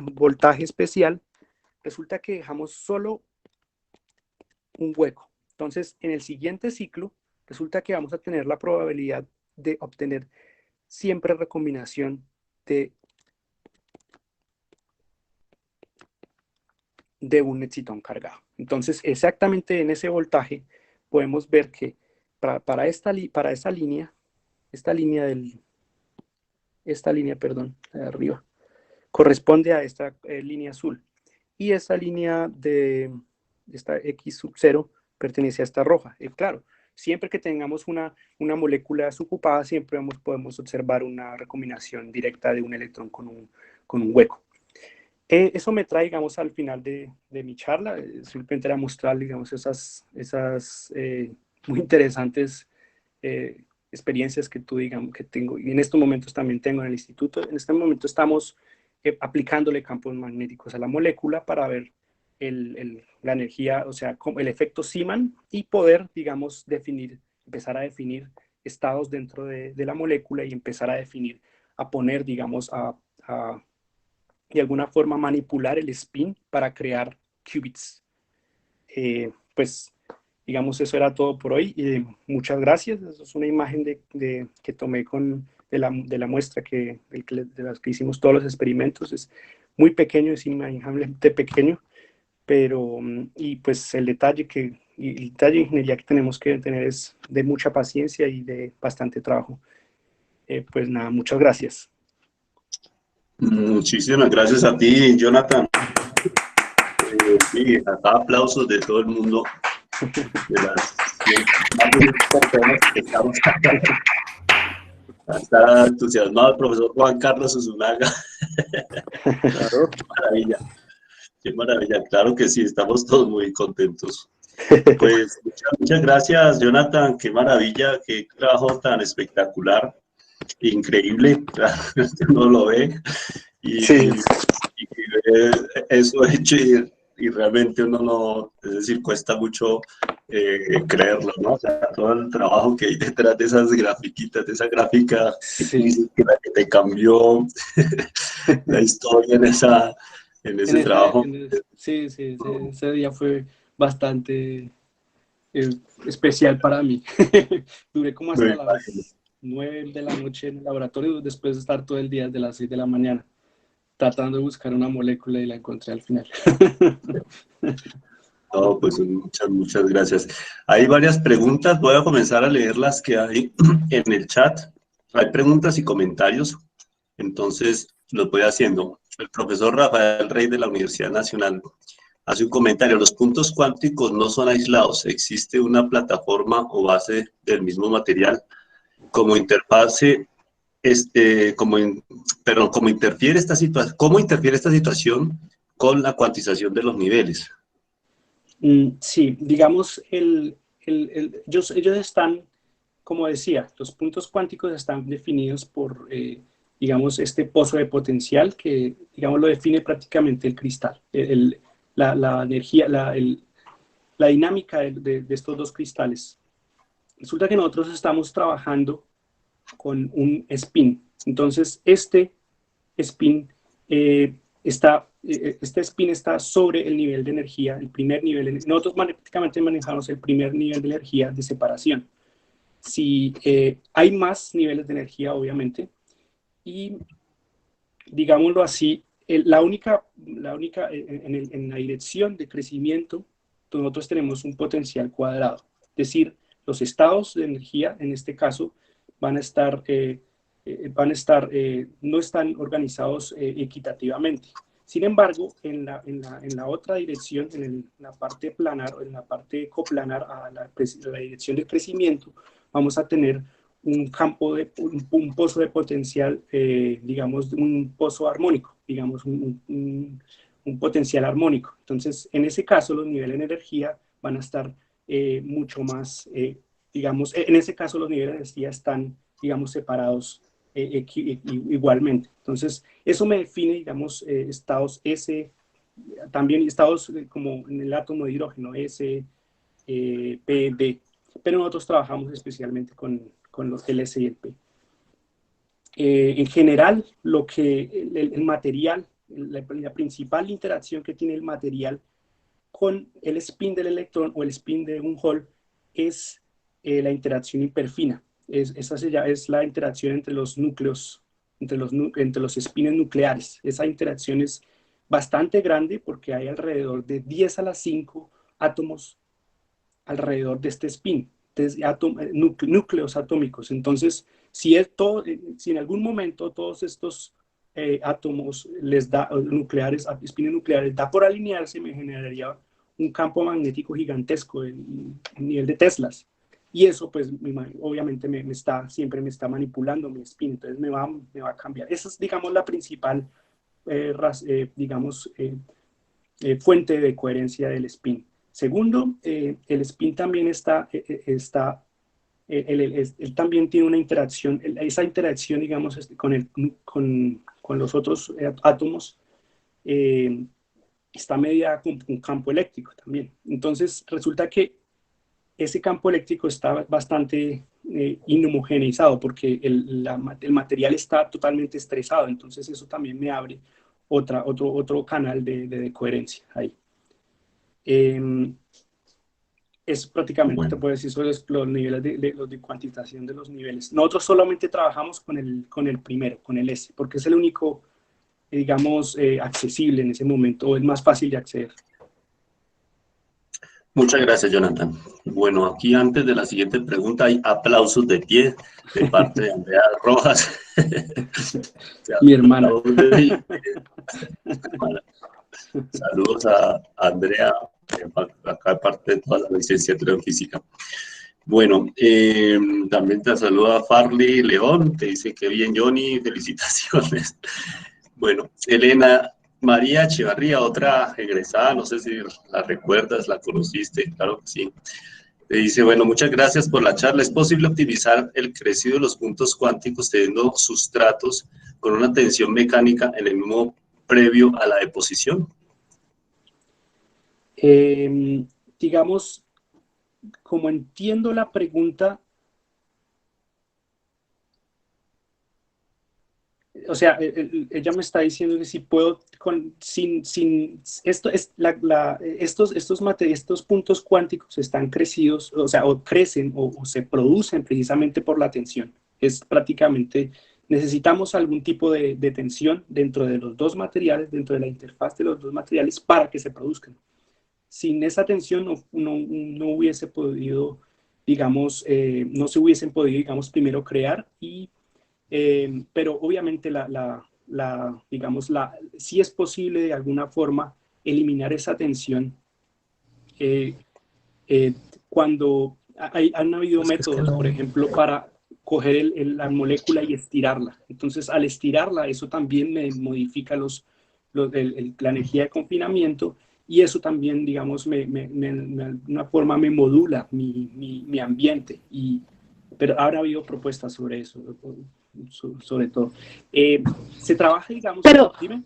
voltaje especial, resulta que dejamos solo un hueco. Entonces, en el siguiente ciclo, resulta que vamos a tener la probabilidad de obtener siempre recombinación de un excitón cargado. Entonces, exactamente en ese voltaje podemos ver que para esta línea, esta línea de arriba, corresponde a esta línea azul, y esta línea de esta X sub 0 pertenece a esta roja. Claro, siempre que tengamos una molécula desocupada, siempre podemos observar una recombinación directa de un electrón con un hueco. Eso me trae, digamos, al final de mi charla. Simplemente era mostrar, digamos, esas muy interesantes experiencias que digamos, que tengo, y en estos momentos también tengo en el instituto. En este momento estamos aplicándole campos magnéticos a la molécula para ver la energía, o sea, el efecto Zeeman, y poder, digamos, empezar a definir estados dentro de la molécula, y empezar a poner, digamos, de alguna forma manipular el spin para crear qubits. Pues, digamos, eso era todo por hoy. Muchas gracias. Eso es una imagen que tomé de la muestra de las que hicimos todos los experimentos. Es muy pequeño, es inimaginablemente pequeño, pero, y pues el detalle de ingeniería que tenemos que tener es de mucha paciencia y de bastante trabajo. Pues nada, muchas gracias. Muchísimas gracias a ti, Jonathan. Sí, acá aplausos de todo el mundo, de las 100 personas que estamos acá. Está entusiasmado el profesor Juan Carlos Usunaga. Claro. Qué maravilla, claro que sí, estamos todos muy contentos. Pues muchas gracias, Jonathan, qué maravilla, qué trabajo tan espectacular, increíble, uno lo ve y, Sí. y ve eso hecho y realmente uno no, es decir, cuesta mucho creerlo, ¿no? O sea, todo el trabajo que hay detrás de esas grafiquitas, de esa gráfica Sí. que te cambió la historia en ese trabajo. Sí, ese día fue bastante especial para mí. Duré como hasta las 9 de la noche en el laboratorio, después de estar todo el día desde las 6 de la mañana tratando de buscar una molécula, y la encontré al final. No, pues muchas gracias. Hay varias preguntas, voy a comenzar a leer las que hay en el chat. Hay preguntas y comentarios, entonces los voy haciendo. El profesor Rafael Rey de la Universidad Nacional hace un comentario: los puntos cuánticos no son aislados, existe una plataforma o base del mismo material como interfase, ¿cómo interfiere esta situación con la cuantización de los niveles? Sí, digamos, ellos están, como decía, los puntos cuánticos están definidos por, digamos, este pozo de potencial que, digamos, lo define prácticamente el cristal. la energía, la dinámica de estos dos cristales. Resulta que nosotros estamos trabajando con un spin. Entonces, este spin está sobre el nivel de energía, el primer nivel. Nosotros prácticamente manejamos el primer nivel de energía de separación. Si hay más niveles de energía, obviamente, y digámoslo así, en la dirección de crecimiento, nosotros tenemos un potencial cuadrado. Es decir, los estados de energía, en este caso, no están organizados equitativamente. Sin embargo, en la otra dirección, en la parte planar o en la parte coplanar a la dirección de crecimiento, vamos a tener un pozo de potencial, digamos, un pozo armónico, digamos, un potencial armónico. Entonces, en ese caso, los niveles de energía van a estar mucho más, digamos, en ese caso los niveles de energía están, digamos, separados igualmente. Entonces, eso me define, digamos, estados S, también estados como en el átomo de hidrógeno, S, P, D. Pero nosotros trabajamos especialmente con los LS y el P. En general, el material, la principal interacción que tiene el material con el spin del electrón o el spin de un Hall es la interacción hiperfina. Esa es la interacción entre los núcleos, entre los spines nucleares. Esa interacción es bastante grande porque hay alrededor de 10 a la 5 átomos alrededor de este spin, núcleos atómicos. Entonces, si en algún momento todos estos átomos nucleares, spines nucleares, da por alinearse, me generaría un campo magnético gigantesco en nivel de Teslas. Y eso, pues, obviamente siempre me está manipulando mi spin, entonces me va a cambiar. Esa es, digamos, la principal, fuente de coherencia del spin. Segundo, el spin también él también tiene una interacción, esa interacción, digamos, con los otros átomos, está mediada con un campo eléctrico también. Entonces, resulta que ese campo eléctrico está bastante inhomogeneizado porque el material está totalmente estresado. Entonces, eso también me abre otro canal de coherencia ahí. Es prácticamente, Bueno, te puedo decir, sobre los niveles de cuantización de los niveles. Nosotros solamente trabajamos con el primero, con el S, porque es el único, digamos, accesible en ese momento, o es más fácil de acceder. muchas gracias, Jonathan. Bueno, aquí antes de la siguiente pregunta hay aplausos de pie de parte de Andrea Rojas. Mi hermana. Saludos a Andrea, acá parte de toda la licenciatura en física. Bueno, también te saluda Farley León, te dice que bien, Johnny, felicitaciones. Bueno, Elena María Echevarría, otra egresada, no sé si la recuerdas, la conociste, claro que sí. Te dice, bueno, muchas gracias por la charla. ¿Es posible optimizar el crecido de los puntos cuánticos teniendo sustratos con una tensión mecánica en el mismo previo a la deposición? Digamos, como entiendo la pregunta, o sea, ella me está diciendo que si puedo, estos puntos cuánticos están crecidos, o sea, o crecen o se producen precisamente por la tensión. Es prácticamente, necesitamos algún tipo de tensión dentro de los dos materiales, dentro de la interfaz de los dos materiales para que se produzcan. Sin esa tensión no hubiese podido, digamos, no se hubiesen podido, digamos, primero crear pero obviamente digamos, sí es posible de alguna forma eliminar esa tensión cuando han habido métodos, por ejemplo, para coger la molécula y estirarla. Entonces, al estirarla, eso también me modifica la energía de confinamiento y eso también, digamos, de una forma me modula mi ambiente. Pero ahora ha habido propuestas sobre eso, sobre todo. Se trabaja, digamos... Pero, dime.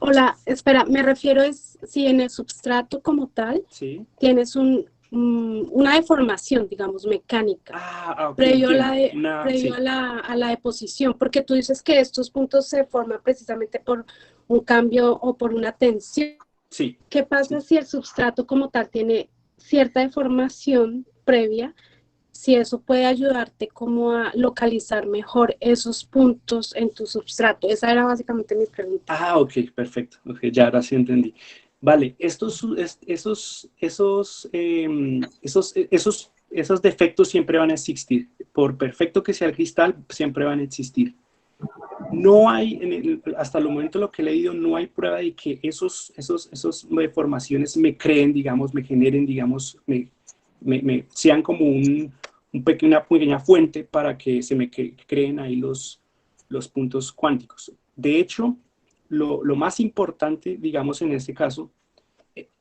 Hola, espera, me refiero es si en el substrato como tal Sí. tienes una deformación, digamos, mecánica, Ok, previo a entiendo. la, Sí, a la deposición, porque tú dices que estos puntos se forman precisamente por un cambio o por una tensión. sí, ¿Qué pasa sí. si el substrato como tal tiene cierta deformación previa? Si eso puede ayudarte como a localizar mejor esos puntos en tu substrato. Esa era básicamente mi pregunta. Ok, perfecto. Ok, ya ahora sí entendí. Vale, esos defectos siempre van a existir. Por perfecto que sea el cristal, siempre van a existir. No hay, hasta el momento lo que he leído, no hay prueba de que esos deformaciones me creen, digamos, me generen, digamos, sean como una pequeña fuente para que se me creen ahí los puntos cuánticos. De hecho, lo más importante, digamos, en este caso,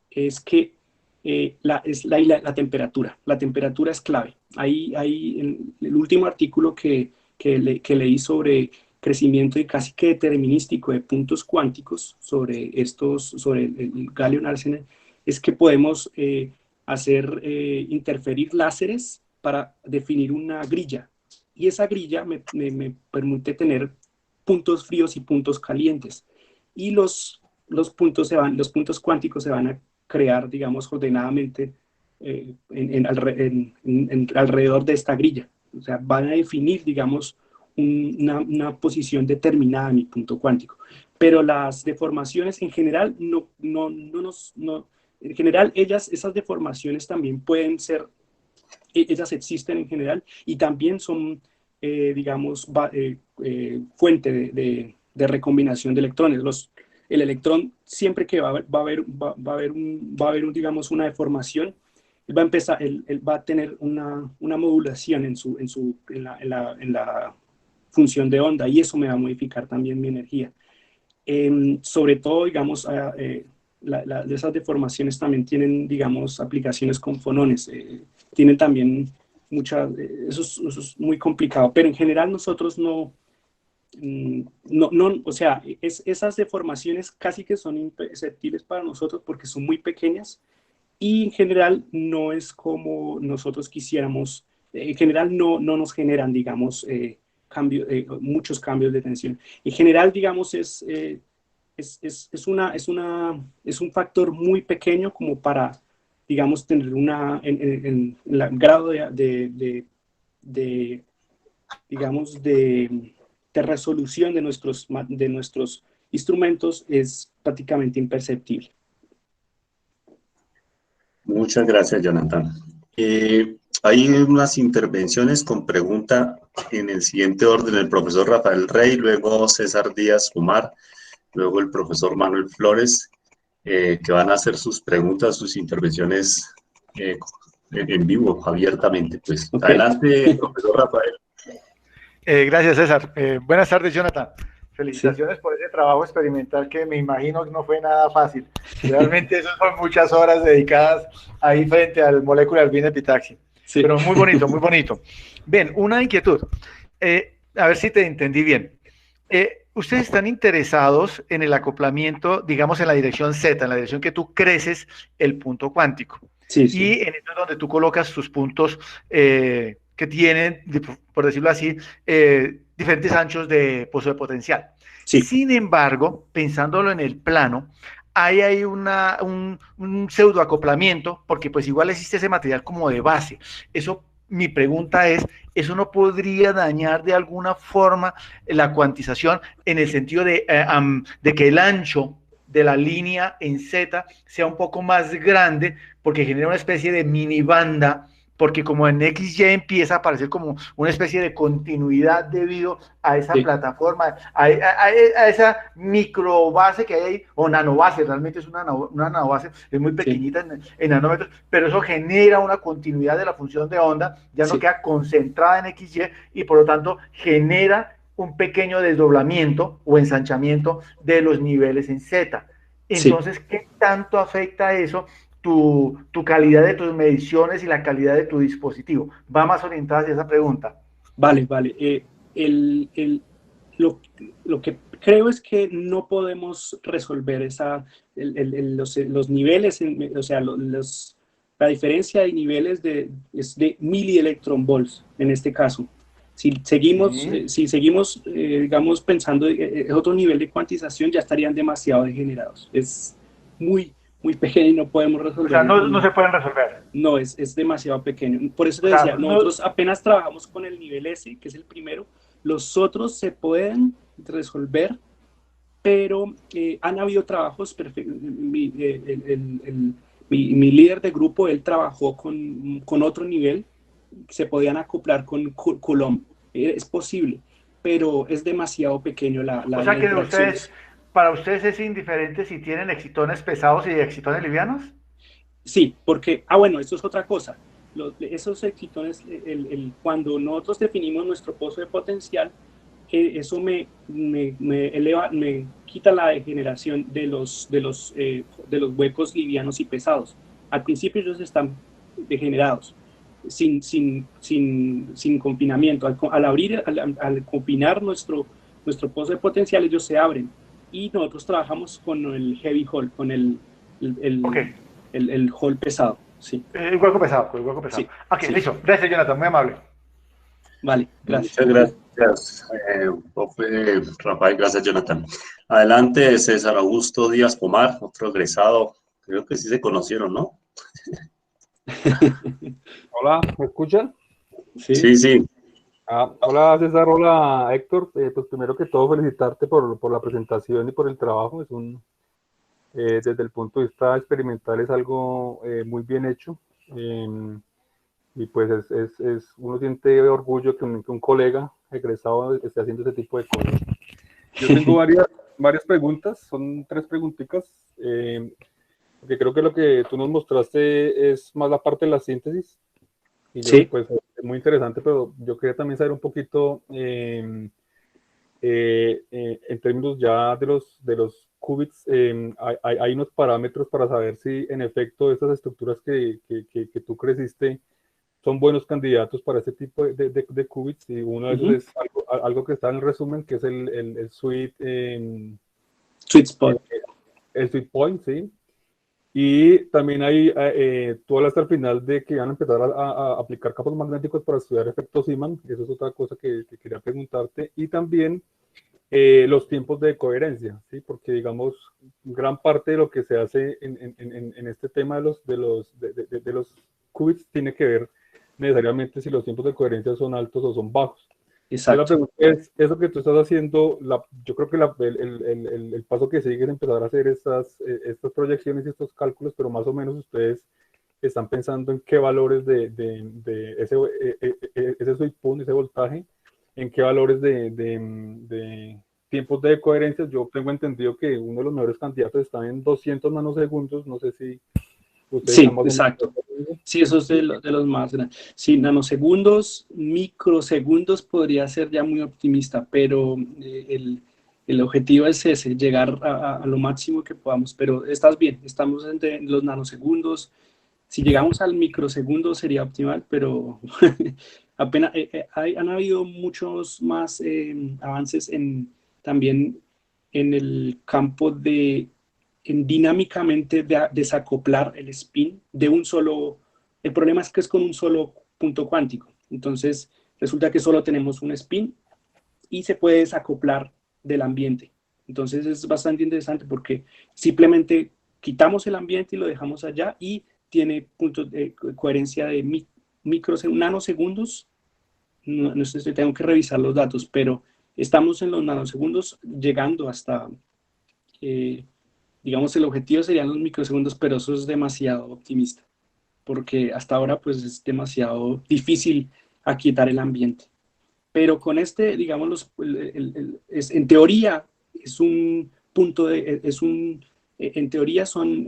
es que es la temperatura. La temperatura es clave. Ahí en el último artículo que leí sobre crecimiento y casi que determinístico de puntos cuánticos sobre el galio arsenide, es que podemos interferir láseres para definir una grilla. Y esa grilla me permite tener puntos fríos y puntos calientes. Y los puntos cuánticos se van a crear, digamos, ordenadamente alrededor de esta grilla. O sea, van a definir, digamos, una posición determinada en mi punto cuántico. Pero las deformaciones en general en general esas deformaciones también pueden ser, ellas existen en general y también son, digamos, fuente de recombinación de electrones. El electrón, siempre que va a haber digamos, una deformación, él va a empezar, él va a tener una modulación en la función de onda y eso me va a modificar también mi energía. Sobre todo, digamos, esas deformaciones también tienen, digamos, aplicaciones con fonones. Tienen también muchas, eso es muy complicado, pero en general nosotros o sea, esas deformaciones casi que son imperceptibles para nosotros porque son muy pequeñas y en general no es como nosotros quisiéramos, en general no nos generan, digamos, muchos cambios de tensión. En general, digamos, es un factor muy pequeño como para, digamos, tener en el grado de, digamos, de resolución de nuestros instrumentos es prácticamente imperceptible. Muchas gracias, Jonathan. Hay unas intervenciones con pregunta en el siguiente orden: el profesor Rafael Rey, luego César Díaz Umar, luego el profesor Manuel Flores, que van a hacer sus preguntas, sus intervenciones en vivo, abiertamente. Pues Okay. adelante, profesor Rafael. Gracias, César. Buenas tardes, Jonathan. Felicitaciones por ese trabajo experimental que me imagino que no fue nada fácil. Realmente eso son muchas horas dedicadas ahí frente al Molecular Beam Epitaxy. Sí. Pero muy bonito, muy bonito. Bien, una inquietud. A ver si te entendí bien. Ustedes están interesados en el acoplamiento, digamos, en la dirección Z, en la dirección que tú creces el punto cuántico. Sí, sí. Y en esto es donde tú colocas tus puntos que tienen, por decirlo así, diferentes anchos de pozo de potencial. Sí. Sin embargo, pensándolo en el plano, hay un pseudo acoplamiento, porque pues igual existe ese material como de base. Eso, mi pregunta es, ¿eso no podría dañar de alguna forma la cuantización en el sentido de que el ancho de la línea en Z sea un poco más grande, porque genera una especie de mini banda, porque como en XY empieza a aparecer como una especie de continuidad debido a esa plataforma, a esa microbase que hay ahí, o nanobase, realmente es una nanobase, es muy pequeñita en nanómetros, pero eso genera una continuidad de la función de onda, ya no queda concentrada en XY y por lo tanto genera un pequeño desdoblamiento o ensanchamiento de los niveles en Z. Entonces, ¿qué tanto afecta eso tu calidad de tus mediciones y la calidad de tu dispositivo? Va más orientada hacia esa pregunta. Vale. Lo que creo es que no podemos resolver los niveles, o sea, la diferencia de niveles es de milielectronvolts en este caso. Si seguimos, Sí. si seguimos digamos, pensando en otro nivel de cuantización, ya estarían demasiado degenerados. Es muy, muy pequeño y no podemos O resolver. sea, no se pueden resolver. No, es demasiado pequeño. Por eso te O sea, decía, nosotros apenas trabajamos con el nivel S, que es el primero. Los otros se pueden resolver, pero han habido trabajos. Mi líder de grupo, él trabajó con otro nivel, se podían acoplar con Coulomb. Es posible, pero es demasiado pequeño o sea que para ustedes es indiferente si tienen excitones pesados y excitones livianos. Sí, porque, bueno, eso es otra cosa. Esos excitones, cuando nosotros definimos nuestro pozo de potencial, eso me eleva, me quita la degeneración de los huecos livianos y pesados. Al principio ellos están degenerados, sin confinamiento. Al confinar nuestro pozo de potencial, ellos se abren. Y nosotros trabajamos con el heavy hall, con el Okay. el hall pesado, sí. El hueco pesado, el hueco pesado. Sí, Ok, sí. listo. Gracias, Jonathan, muy amable. Vale, gracias. Muchas gracias, profe Rafael, gracias, Jonathan. Adelante, César Augusto Díaz Pomar, otro egresado. Creo que sí se conocieron, ¿no? Hola, ¿me escuchan? Sí, sí. Hola César, hola Héctor. Pues primero que todo felicitarte por la presentación y por el trabajo. Desde el punto de vista experimental es algo muy bien hecho. Y pues uno siente orgullo que un colega egresado esté haciendo ese tipo de cosas. Yo tengo varias preguntas, son 3 preguntitas, porque creo que lo que tú nos mostraste es más la parte de la síntesis, y yo, Sí. pues es muy interesante, pero yo quería también saber un poquito en términos ya de los qubits, hay unos parámetros para saber si en efecto estas estructuras que tú creciste son buenos candidatos para este tipo de qubits, y uno de esos es algo que está en el resumen, que es el sweet spot. El sweet point, sí. Y también tú hablaste al final de que van a empezar a aplicar campos magnéticos para estudiar efectos Zeeman. Eso es otra cosa que quería preguntarte. Y también los tiempos de coherencia, ¿sí? Porque, digamos, gran parte de lo que se hace en este tema de los qubits tiene que ver necesariamente si los tiempos de coherencia son altos o son bajos. Exacto. La pregunta es, eso que tú estás haciendo, yo creo que el paso que sigue es empezar a hacer estas proyecciones y estos cálculos, pero más o menos ustedes están pensando en qué valores de ese sweet point, ese voltaje, en qué valores de tiempos de coherencia. Yo tengo entendido que uno de los mejores candidatos está en 200 nanosegundos, no sé si ustedes Sí, están más exacto. Sí, eso es de los más grandes. Sí, nanosegundos, microsegundos podría ser ya muy optimista, pero el objetivo es ese, llegar a lo máximo que podamos. Pero estás bien, estamos entre los nanosegundos. Si llegamos al microsegundo sería optimal, pero apenas han habido muchos más avances también en el campo dinámicamente desacoplar el spin de un solo. El problema es que es con un solo punto cuántico. Entonces, resulta que solo tenemos un spin y se puede desacoplar del ambiente. Entonces, es bastante interesante porque simplemente quitamos el ambiente y lo dejamos allá y tiene puntos de coherencia de nanosegundos. No sé si tengo que revisar los datos, pero estamos en los nanosegundos llegando hasta digamos, el objetivo serían los microsegundos, pero eso es demasiado optimista, porque hasta ahora pues es demasiado difícil aquietar el ambiente. Pero con digamos, en teoría es un punto en teoría son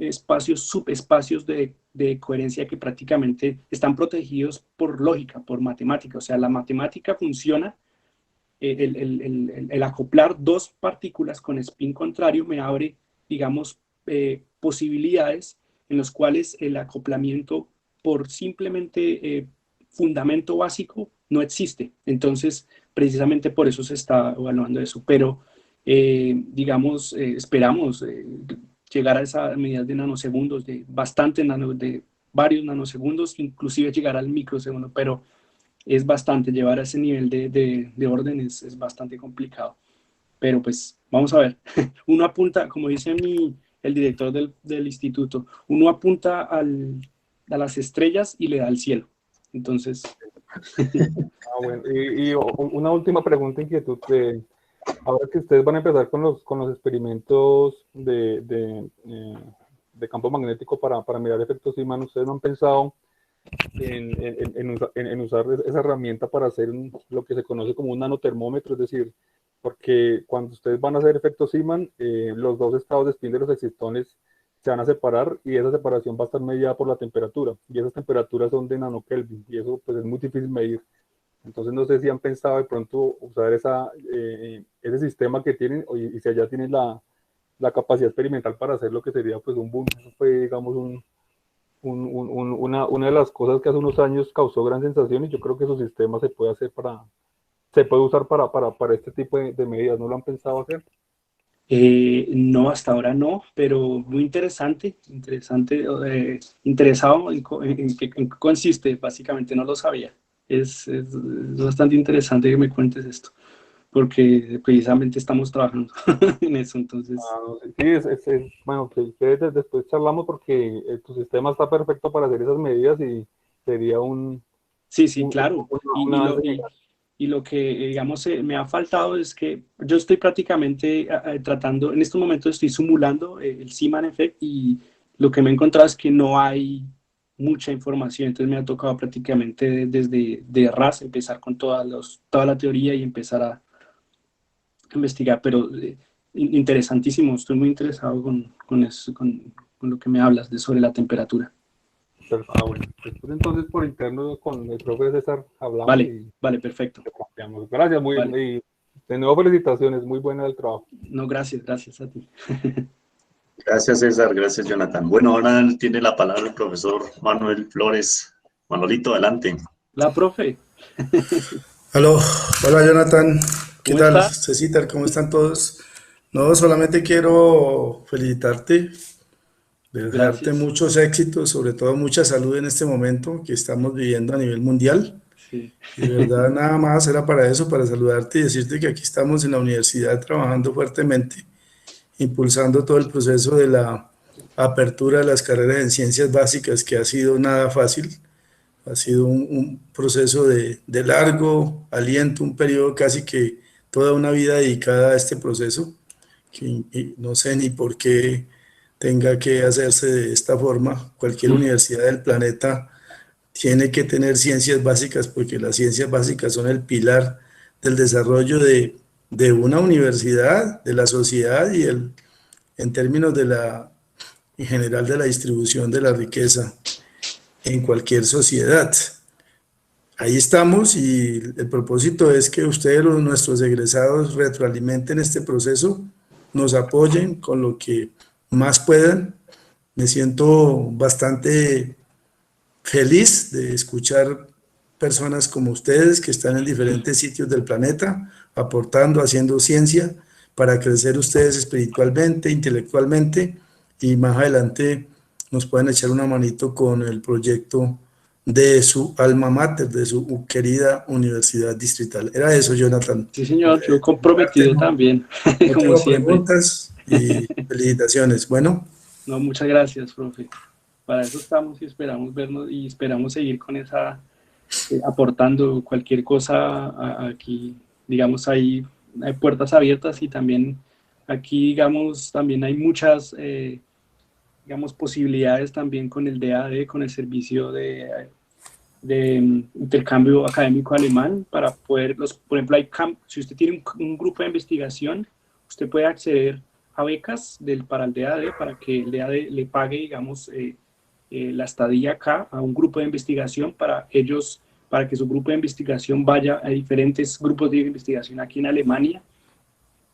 subespacios de coherencia que prácticamente están protegidos por lógica, por matemática. O sea, la matemática funciona. El acoplar 2 partículas con spin contrario me abre, digamos, posibilidades en las cuales el acoplamiento por simplemente fundamento básico no existe. Entonces, precisamente por eso se está evaluando eso. Pero digamos, esperamos llegar a esa medida de nanosegundos, de varios nanosegundos, inclusive llegar al microsegundo, pero es bastante, llevar a ese nivel de orden es bastante complicado. Pero pues vamos a ver, uno apunta, como dice el director del instituto, uno apunta a las estrellas y le da al cielo. Entonces... Bueno, y una última pregunta, inquietud. Ahora que ustedes van a empezar con los experimentos de campo magnético para mirar efectos Iman, ¿ustedes no han pensado en usar esa herramienta para hacer lo que se conoce como un nanotermómetro? Es decir, porque cuando ustedes van a hacer efectos Iman, los dos estados de spin de los excistones se van a separar y esa separación va a estar mediada por la temperatura, y esas temperaturas son de nanokelvin, y eso pues es muy difícil medir. Entonces no sé si han pensado de pronto usar ese sistema que tienen, y si allá tienen la capacidad experimental para hacer lo que sería pues un boom. Eso fue, digamos, una de las cosas que hace unos años causó gran sensación, y yo creo que su sistema se puede usar para este tipo de medidas. ¿No lo han pensado hacer? No, hasta ahora no, pero muy interesante, interesado en qué consiste, básicamente no lo sabía. Es bastante interesante que me cuentes esto, porque precisamente estamos trabajando en eso, entonces... Sí, bueno, que ustedes después charlamos, porque tu sistema está perfecto para hacer esas medidas y sería Sí, claro. Y lo que, digamos, me ha faltado es que yo estoy prácticamente tratando, en este momento estoy simulando el Seaman Effect, y lo que me he encontrado es que no hay mucha información. Entonces me ha tocado prácticamente desde de ras empezar con toda la teoría y empezar a investigar, pero interesantísimo, estoy muy interesado con eso, con lo que me hablas sobre la temperatura. Bueno, después entonces por interno con el profe César hablamos. Vale, perfecto. Gracias, y de nuevo felicitaciones, muy buena el trabajo. No, gracias a ti. Gracias, César, gracias, Jonathan. Bueno, ahora tiene la palabra el profesor Manuel Flores. Manolito, adelante. La profe. Aló, hola Jonathan, ¿qué tal? ¿Cómo está? Cecitar, ¿cómo están todos? No, solamente quiero felicitarte, desearte Gracias. muchos éxitos, sobre todo mucha salud en este momento que estamos viviendo a nivel mundial. Sí. Y de verdad nada más era para eso, para saludarte y decirte que aquí estamos en la universidad trabajando fuertemente, impulsando todo el proceso de la apertura de las carreras en ciencias básicas, que ha sido nada fácil. Ha sido un proceso de largo aliento, un periodo casi que toda una vida dedicada a este proceso, que no sé ni por qué tenga que hacerse de esta forma. Cualquier universidad del planeta tiene que tener ciencias básicas, porque las ciencias básicas son el pilar del desarrollo de una universidad, de la sociedad y en términos en general de la distribución de la riqueza en cualquier sociedad. Ahí estamos, y el propósito es que ustedes, nuestros egresados, retroalimenten este proceso, nos apoyen con lo que más puedan. Me siento bastante feliz de escuchar personas como ustedes que están en diferentes sitios del planeta, aportando, haciendo ciencia para crecer ustedes espiritualmente, intelectualmente, y más adelante nos pueden echar una manito con el proyecto de su alma mater, de su querida universidad distrital. Era eso, Jonathan. Sí, señor, yo comprometido también, no como tengo siempre. Preguntas y felicitaciones. Bueno. No, muchas gracias, profe. Para eso estamos y esperamos vernos y esperamos seguir con esa, aportando cualquier cosa aquí. Digamos, hay puertas abiertas, y también aquí, digamos, también hay muchas... digamos, posibilidades también con el DAD, con el servicio de intercambio académico alemán, para poder, por ejemplo, si usted tiene un grupo de investigación, usted puede acceder a becas para el DAD, para que el DAD le pague, digamos, la estadía acá a un grupo de investigación, para que su grupo de investigación vaya a diferentes grupos de investigación aquí en Alemania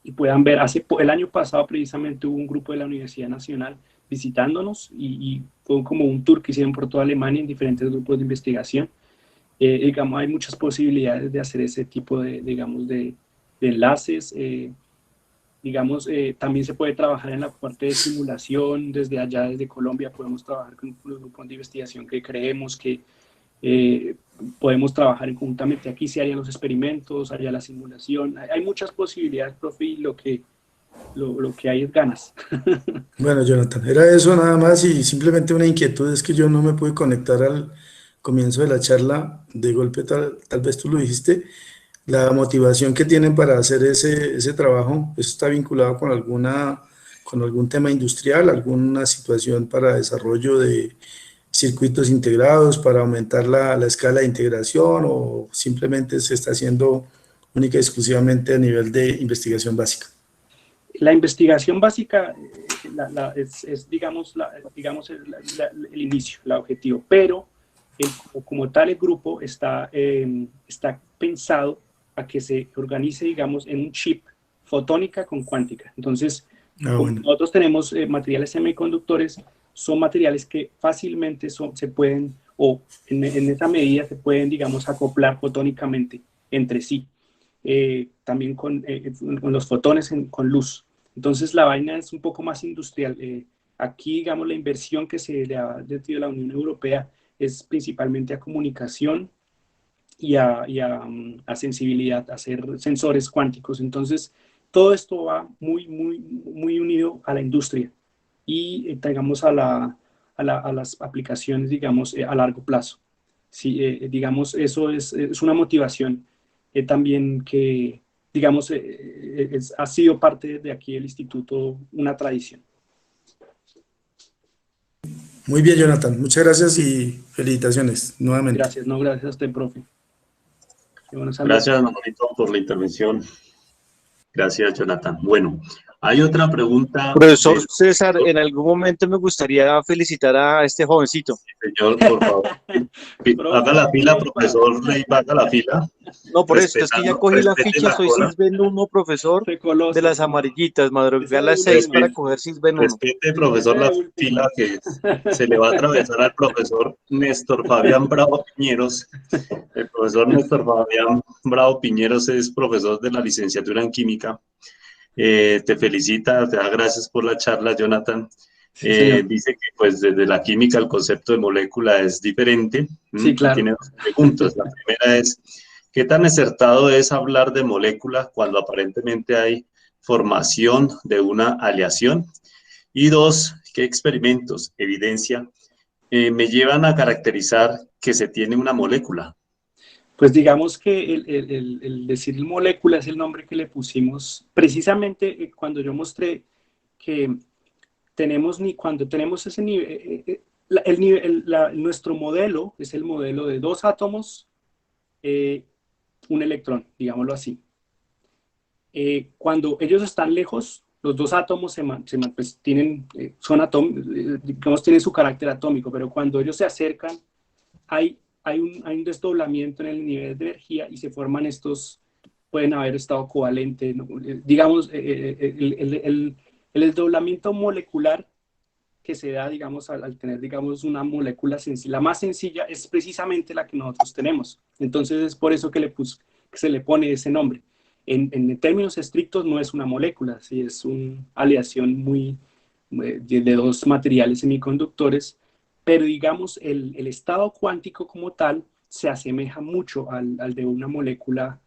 y puedan ver. El año pasado precisamente hubo un grupo de la Universidad Nacional visitándonos, y fue como un tour que hicieron por toda Alemania en diferentes grupos de investigación. Digamos, hay muchas posibilidades de hacer ese tipo de enlaces. Digamos, también se puede trabajar en la parte de simulación, desde allá, desde Colombia, podemos trabajar con los grupos de investigación que creemos que podemos trabajar conjuntamente. Aquí se harían los experimentos, haría la simulación. Hay muchas posibilidades, profe, y lo que hay es ganas. Bueno, Jonathan, era eso nada más y simplemente una inquietud es que yo no me pude conectar al comienzo de la charla, de golpe tal vez tú lo dijiste, la motivación que tienen para hacer ese trabajo, ¿eso está vinculado con algún tema industrial, alguna situación para desarrollo de circuitos integrados, para aumentar la escala de integración o simplemente se está haciendo única y exclusivamente a nivel de investigación básica? La investigación básica es digamos, el inicio, el objetivo, pero como tal el grupo está pensado a que se organice, digamos, en un chip fotónica con cuántica. Entonces, Bueno. nosotros tenemos materiales semiconductores, son materiales que fácilmente se pueden, o en esa medida se pueden, digamos, acoplar fotónicamente entre sí. También con los fotones con luz. Entonces la vaina es un poco más industrial. Aquí, digamos, la inversión que se le ha de la Unión Europea es principalmente a comunicación y a sensibilidad, a hacer sensores cuánticos. Entonces, todo esto va muy, muy, muy unido a la industria y, digamos, a las aplicaciones, digamos, a largo plazo. Sí, digamos, eso es una motivación también que, digamos, ha sido parte de aquí del instituto, una tradición. Muy bien, Jonathan. Muchas gracias y felicitaciones nuevamente. Gracias, no, gracias a usted, profe. Gracias, Manolito, por la intervención. Gracias, Jonathan. Bueno, hay otra pregunta. Profesor César, en algún momento me gustaría felicitar a este jovencito. Señor, por favor, haga la fila, profesor Rey, haga la fila. No, por eso, es que ya cogí la ficha, soy Sisben 1, profesor de las amarillitas, madrugué a las 6 para coger Sisben 1. Respete, profesor, la fila que se le va a atravesar al profesor Néstor Fabián Bravo Piñeros. El profesor Néstor Fabián Bravo Piñeros es profesor de la licenciatura en química. Te felicita, te da gracias por la charla, Jonathan. Dice que pues desde la química el concepto de molécula es diferente. Sí, claro. Tiene dos preguntas. La primera es, ¿qué tan acertado es hablar de molécula cuando aparentemente hay formación de una aleación? Y dos, ¿qué experimentos, evidencia, me llevan a caracterizar que se tiene una molécula? Pues digamos que el decir molécula es el nombre que le pusimos precisamente cuando yo mostré que cuando tenemos ese nivel, nuestro modelo es el modelo de dos átomos, un electrón, digámoslo así. Cuando ellos están lejos, los dos átomos pues, tienen su carácter atómico, pero cuando ellos se acercan, hay un desdoblamiento en el nivel de energía y se forman pueden haber estado covalente, ¿no? Digamos, el desdoblamiento molecular que se da, digamos, al tener, digamos, una molécula sencilla, la más sencilla es precisamente la que nosotros tenemos. Entonces es por eso que se le pone ese nombre. En términos estrictos no es una molécula, sí, es una aleación de dos materiales semiconductores, pero digamos el estado cuántico como tal se asemeja mucho al de una molécula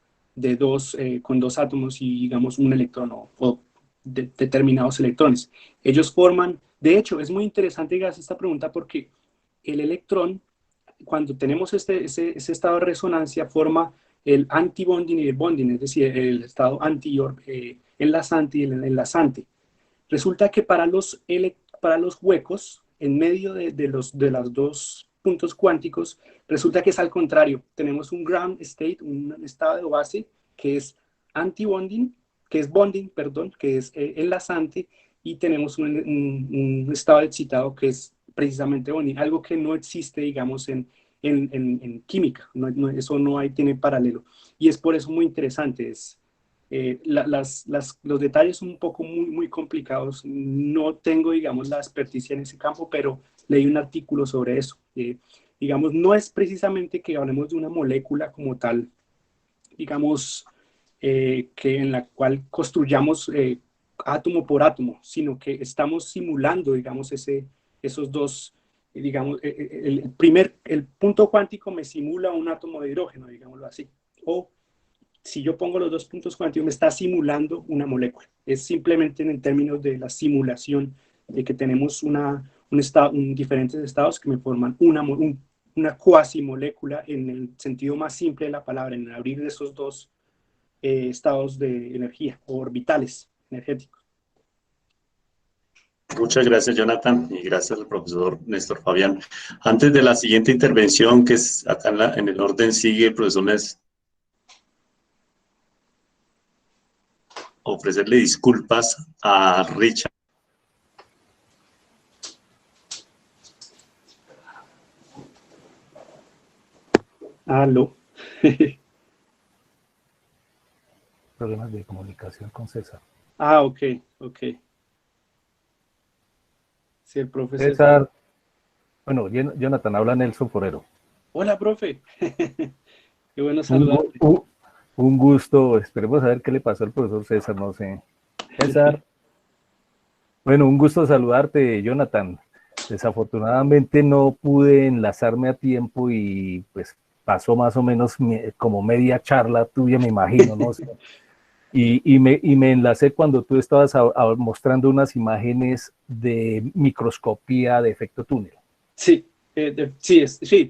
con dos átomos y digamos un electrón o determinados electrones. Ellos forman, de hecho es muy interesante que hagas esta pregunta porque el electrón, cuando tenemos ese estado de resonancia, forma el antibonding y el bonding, es decir, el estado enlazante y el enlazante. Resulta que para los huecos, en medio de los dos puntos cuánticos, resulta que es al contrario. Tenemos un ground state, un estado de base, que es antibonding, que es bonding, perdón, que es enlazante, y tenemos un estado excitado que es precisamente bonding, algo que no existe, digamos, en química. Eso tiene paralelo. Y es por eso muy interesante. Los detalles son un poco muy complicados. No tengo, digamos, la experticia en ese campo, pero leí un artículo sobre eso. Digamos, no es precisamente que hablemos de una molécula como tal, digamos, en la cual construyamos átomo por átomo, sino que estamos simulando, digamos, esos dos, digamos, el punto cuántico me simula un átomo de hidrógeno, digámoslo así. O si yo pongo los dos puntos cuánticos, me está simulando una molécula. Es simplemente en términos de la simulación de que tenemos diferentes estados que me forman una cuasimolécula en el sentido más simple de la palabra, en el abrir de esos dos estados de energía o orbitales energéticos. Muchas gracias, Jonathan, y gracias al profesor Néstor Fabián. Antes de la siguiente intervención, que es acá en el orden, sigue el profesor Néstor, ofrecerle disculpas a Richard. Aló. Problemas de comunicación con César. Ah, ok. Sí, el profe César. Bueno, Jonathan, habla Nelson Forero. Hola, profe. Qué bueno saludarte. Un gusto. Esperemos a ver qué le pasó al profesor César, no sé. César. Bueno, un gusto saludarte, Jonathan. Desafortunadamente no pude enlazarme a tiempo y pues pasó más o menos como media charla tuya, me imagino, ¿no? Y me enlacé cuando tú estabas mostrando unas imágenes de microscopía de efecto túnel. Sí, es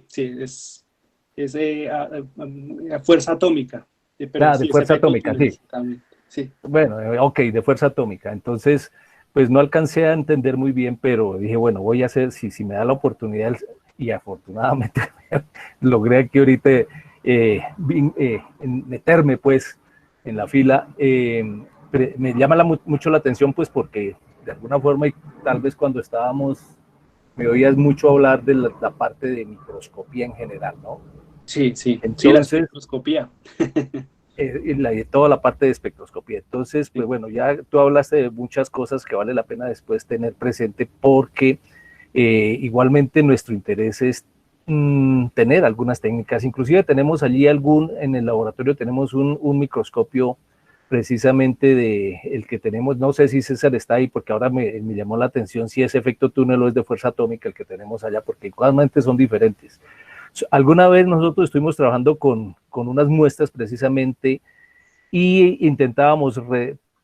a fuerza atómica. Pero de fuerza atómica, sí. También, sí. Bueno, ok, de fuerza atómica. Entonces, pues no alcancé a entender muy bien, pero dije, bueno, voy a hacer, si me da la oportunidad, y afortunadamente logré aquí ahorita meterme pues en la fila. Me llama mucho la atención pues porque de alguna forma, y tal vez cuando me oías mucho hablar de la parte de microscopía en general, ¿no? Sí. Entonces, sí, la espectroscopía. Toda la parte de espectroscopía. Entonces, pues bueno, ya tú hablaste de muchas cosas que vale la pena después tener presente porque igualmente nuestro interés es tener algunas técnicas. Inclusive tenemos allí en el laboratorio tenemos un microscopio precisamente el que tenemos, no sé si César está ahí porque ahora me llamó la atención si es efecto túnel o es de fuerza atómica el que tenemos allá, porque igualmente son diferentes. Alguna vez nosotros estuvimos trabajando con unas muestras precisamente y intentábamos,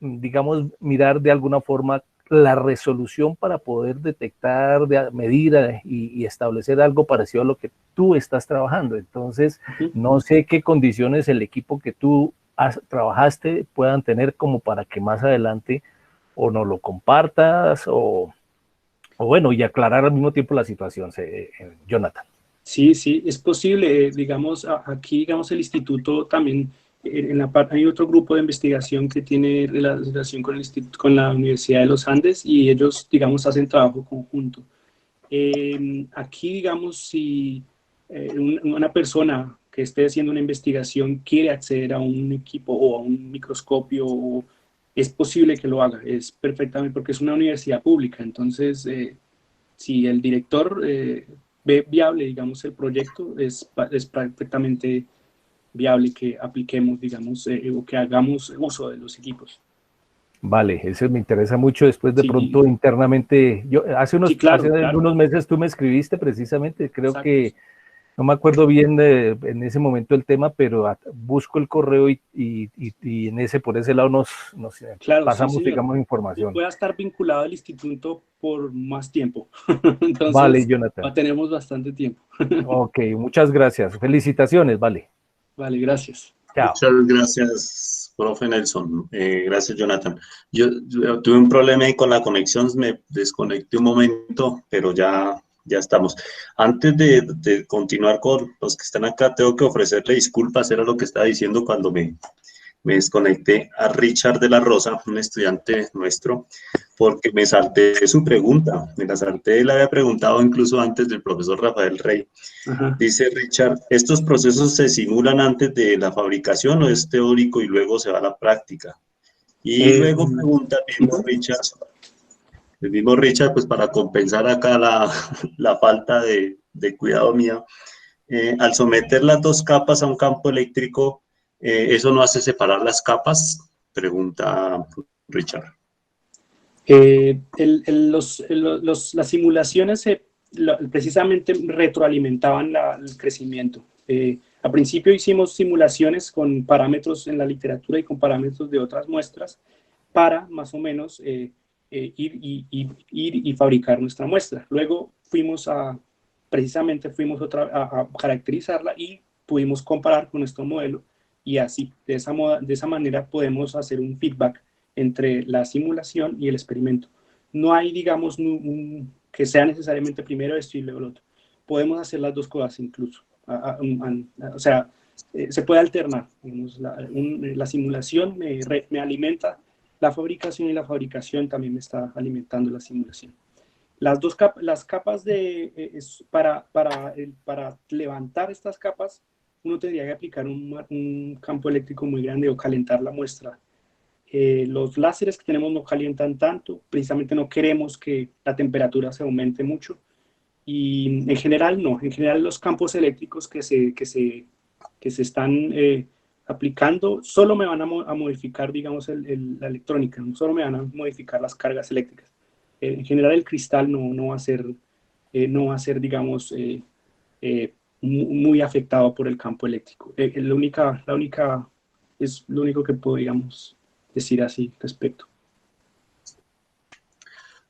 digamos, mirar de alguna forma la resolución para poder detectar, medir y establecer algo parecido a lo que tú estás trabajando. Entonces, no sé qué condiciones el equipo que tú trabajaste puedan tener como para que más adelante o nos lo compartas o bueno, y aclarar al mismo tiempo la situación, Jonathan. Sí, es posible. Digamos, aquí, digamos, el instituto también, en la parte, hay otro grupo de investigación que tiene relación con la Universidad de los Andes y ellos, digamos, hacen trabajo conjunto. Aquí, digamos, si una persona que esté haciendo una investigación quiere acceder a un equipo o a un microscopio, es posible que lo haga, es perfectamente, porque es una universidad pública. Entonces, si el director ve viable, digamos, el proyecto, es perfectamente viable que apliquemos, digamos, o que hagamos uso de los equipos. Vale, eso me interesa mucho. Después de pronto internamente, yo hace unos meses tú me escribiste precisamente, creo que no me acuerdo bien en ese momento el tema, pero busco el correo y por ese lado nos pasamos, digamos, información. Voy a estar vinculado al instituto por más tiempo. Entonces, vale, Jonathan. Tenemos bastante tiempo. Ok, muchas gracias. Felicitaciones, vale. Vale, gracias. Chao. Muchas gracias, profe Nelson. Gracias, Jonathan. Yo tuve un problema ahí con la conexión, me desconecté un momento, pero ya estamos. Antes de continuar con los que están acá, tengo que ofrecerle disculpas, era lo que estaba diciendo cuando me desconecté, a Richard de la Rosa, un estudiante nuestro, porque me salté su pregunta, le había preguntado incluso antes del profesor Rafael Rey. Ajá. Dice Richard, ¿estos procesos se simulan antes de la fabricación o es teórico y luego se va a la práctica? Y luego pregunta el mismo Richard, pues para compensar acá la falta de cuidado mía, al someter las dos capas a un campo eléctrico, ¿eso no hace separar las capas? Pregunta Richard. Las simulaciones precisamente retroalimentaban el crecimiento. Al principio hicimos simulaciones con parámetros en la literatura y con parámetros de otras muestras para más o menos ir y fabricar nuestra muestra. Luego precisamente fuimos a caracterizarla y pudimos comparar con nuestro modelo, y así, de esa manera podemos hacer un feedback entre la simulación y el experimento. No hay, digamos, que sea necesariamente primero esto y luego lo otro. Podemos hacer las dos cosas incluso. O sea, se puede alternar. Digamos, la simulación me alimenta la fabricación, y la fabricación también me está alimentando la simulación. Las capas para levantar estas capas, uno tendría que aplicar un campo eléctrico muy grande o calentar la muestra. Los láseres que tenemos no calientan tanto, precisamente no queremos que la temperatura se aumente mucho, y en general no. En general los campos eléctricos que se están aplicando solo me van a modificar, digamos, la electrónica, no solo me van a modificar las cargas eléctricas. En general el cristal no va a ser, digamos, muy afectado por el campo eléctrico. Es lo único que puedo, digamos, decir así respecto.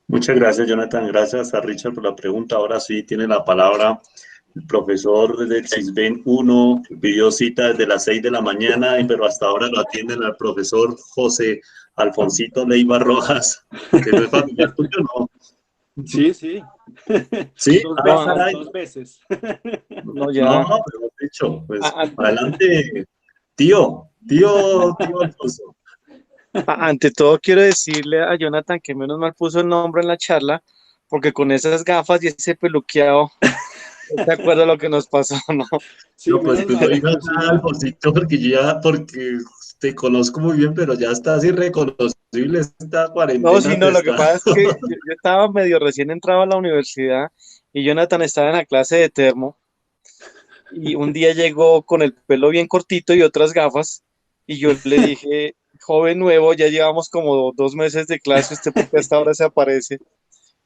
Muchas gracias, Jonathan. Gracias a Richard por la pregunta. Ahora sí tiene la palabra el profesor del CISBEN 1, pidió cita desde las 6 de la mañana, pero hasta ahora lo atienden al profesor José Alfonsito Leiva Rojas, que no es familiar tuyo, ¿no? Sí, sí. Sí, dos veces. No, pero dicho, pues adelante, tío Alfonso. Ante todo quiero decirle a Jonathan que menos mal puso el nombre en la charla, porque con esas gafas y ese peluqueado, ¿te acuerdas lo que nos pasó, no? Sí, no, pues no digas nada, Alfonsito, porque te conozco muy bien, pero ya estás irreconocible esta cuarentena. No, sí, no, lo que pasa es que yo estaba medio recién entrado a la universidad y Jonathan estaba en la clase de termo, y un día llegó con el pelo bien cortito y otras gafas, y yo le dije, joven nuevo, ya llevamos como 2 meses de clase, ¿usted por qué hasta ahora se aparece?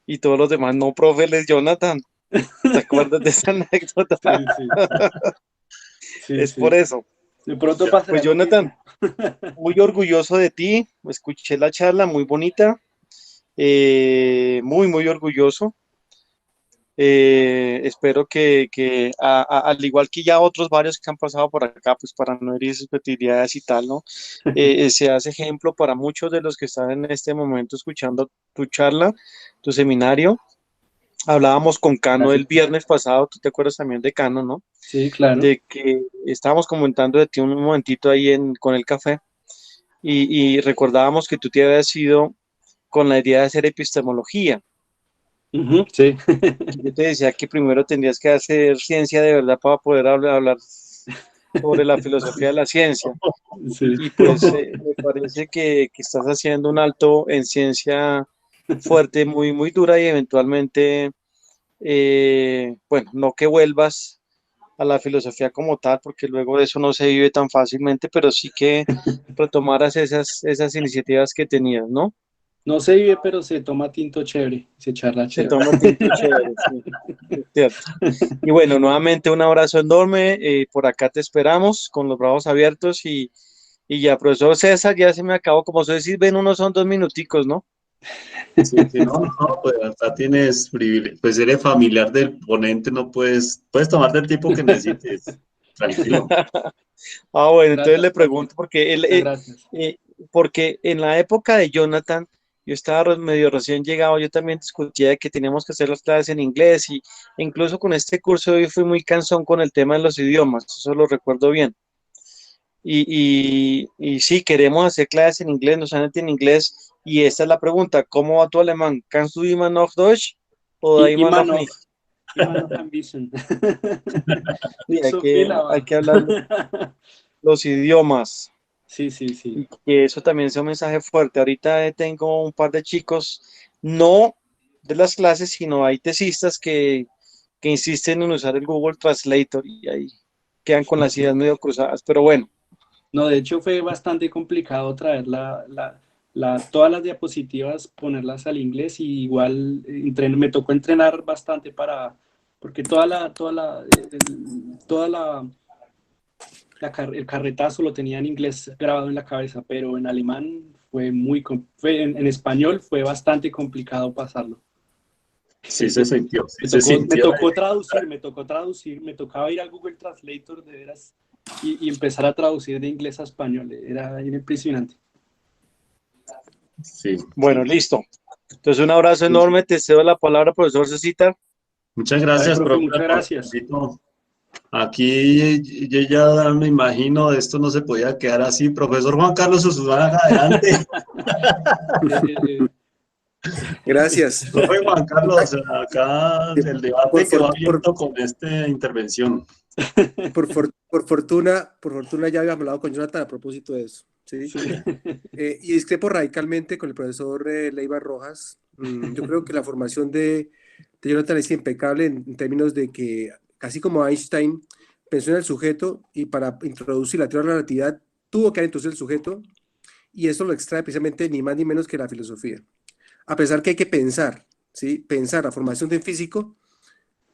Y todos los demás, no, profe, él es Jonathan. ¿Te acuerdas de esa anécdota? Sí, es por eso. De pronto pasa. Pues Jonathan, muy orgulloso de ti, escuché la charla, muy bonita, muy orgulloso. Espero que al igual que ya otros varios que han pasado por acá, pues para no herir susceptibilidades y tal, ¿no? Seas ejemplo para muchos de los que están en este momento escuchando tu charla, tu seminario. Hablábamos con Cano el viernes pasado, tú te acuerdas también de Cano, ¿no? Sí, claro. De que estábamos comentando de ti un momentito ahí con el café, y recordábamos que tú te habías ido con la idea de hacer epistemología. Sí. Yo te decía que primero tendrías que hacer ciencia de verdad para poder hablar sobre la filosofía de la ciencia. Sí. Y pues me parece que estás haciendo un alto en ciencia fuerte, muy dura, y eventualmente, bueno, no que vuelvas a la filosofía como tal, porque luego de eso no se vive tan fácilmente, pero sí que retomaras esas iniciativas que tenías, ¿no? No se vive, pero se toma tinto chévere, se charla chévere. Se toma tinto chévere, sí, es cierto. Y bueno, nuevamente un abrazo enorme, por acá te esperamos con los brazos abiertos, y ya, profesor César, ya se me acabó, como se dice, ven, unos son 2 minuticos, ¿no? Sí, no, pues hasta tienes privilegio, pues eres familiar del ponente, no puedes tomarte el tiempo que necesites, tranquilo. Bueno, entonces le pregunto, porque en la época de Jonathan, yo estaba medio recién llegado, yo también discutía de que teníamos que hacer las clases en inglés, y incluso con este curso hoy fui muy cansón con el tema de los idiomas, eso lo recuerdo bien. Y sí, queremos hacer clases en inglés, no solamente en inglés, y esta es la pregunta, ¿cómo va tu alemán? ¿Kannst du immer noch Deutsch? ¿O immer noch nicht? Hay que hablar los idiomas. Sí. Y que eso también es un mensaje fuerte. Ahorita tengo un par de chicos, no de las clases, sino hay tesistas que insisten en usar el Google Translator, y ahí quedan con las ideas medio cruzadas, pero bueno. No, de hecho fue bastante complicado traer todas las diapositivas ponerlas al inglés, y igual me tocó entrenar bastante porque el carretazo lo tenía en inglés grabado en la cabeza, pero en alemán en español fue bastante complicado pasarlo. Sí se sintió. Me tocó traducir, me tocaba ir al Google Translator de veras y empezar a traducir de inglés a español. Era impresionante. Sí. Bueno, listo. Entonces, un abrazo enorme. Te cedo la palabra, profesor Cecita. Muchas gracias, profe. profe. Muchas gracias. Aquí yo ya me imagino, esto no se podía quedar así. Profesor Juan Carlos Usuaga, adelante. Gracias. Profe Juan Carlos, acá el debate quedó abierto con esta intervención. Por fortuna ya habíamos hablado con Jonathan a propósito de eso. ¿Sí? Y discrepo radicalmente con el profesor Leiva Rojas. Yo creo que la formación de Jonathan es impecable en términos de que, así como Einstein pensó en el sujeto y para introducir la teoría de la relatividad tuvo que introducir el sujeto, y eso lo extrae precisamente ni más ni menos que la filosofía. A pesar que hay que pensar, ¿sí? Pensar la formación de un físico,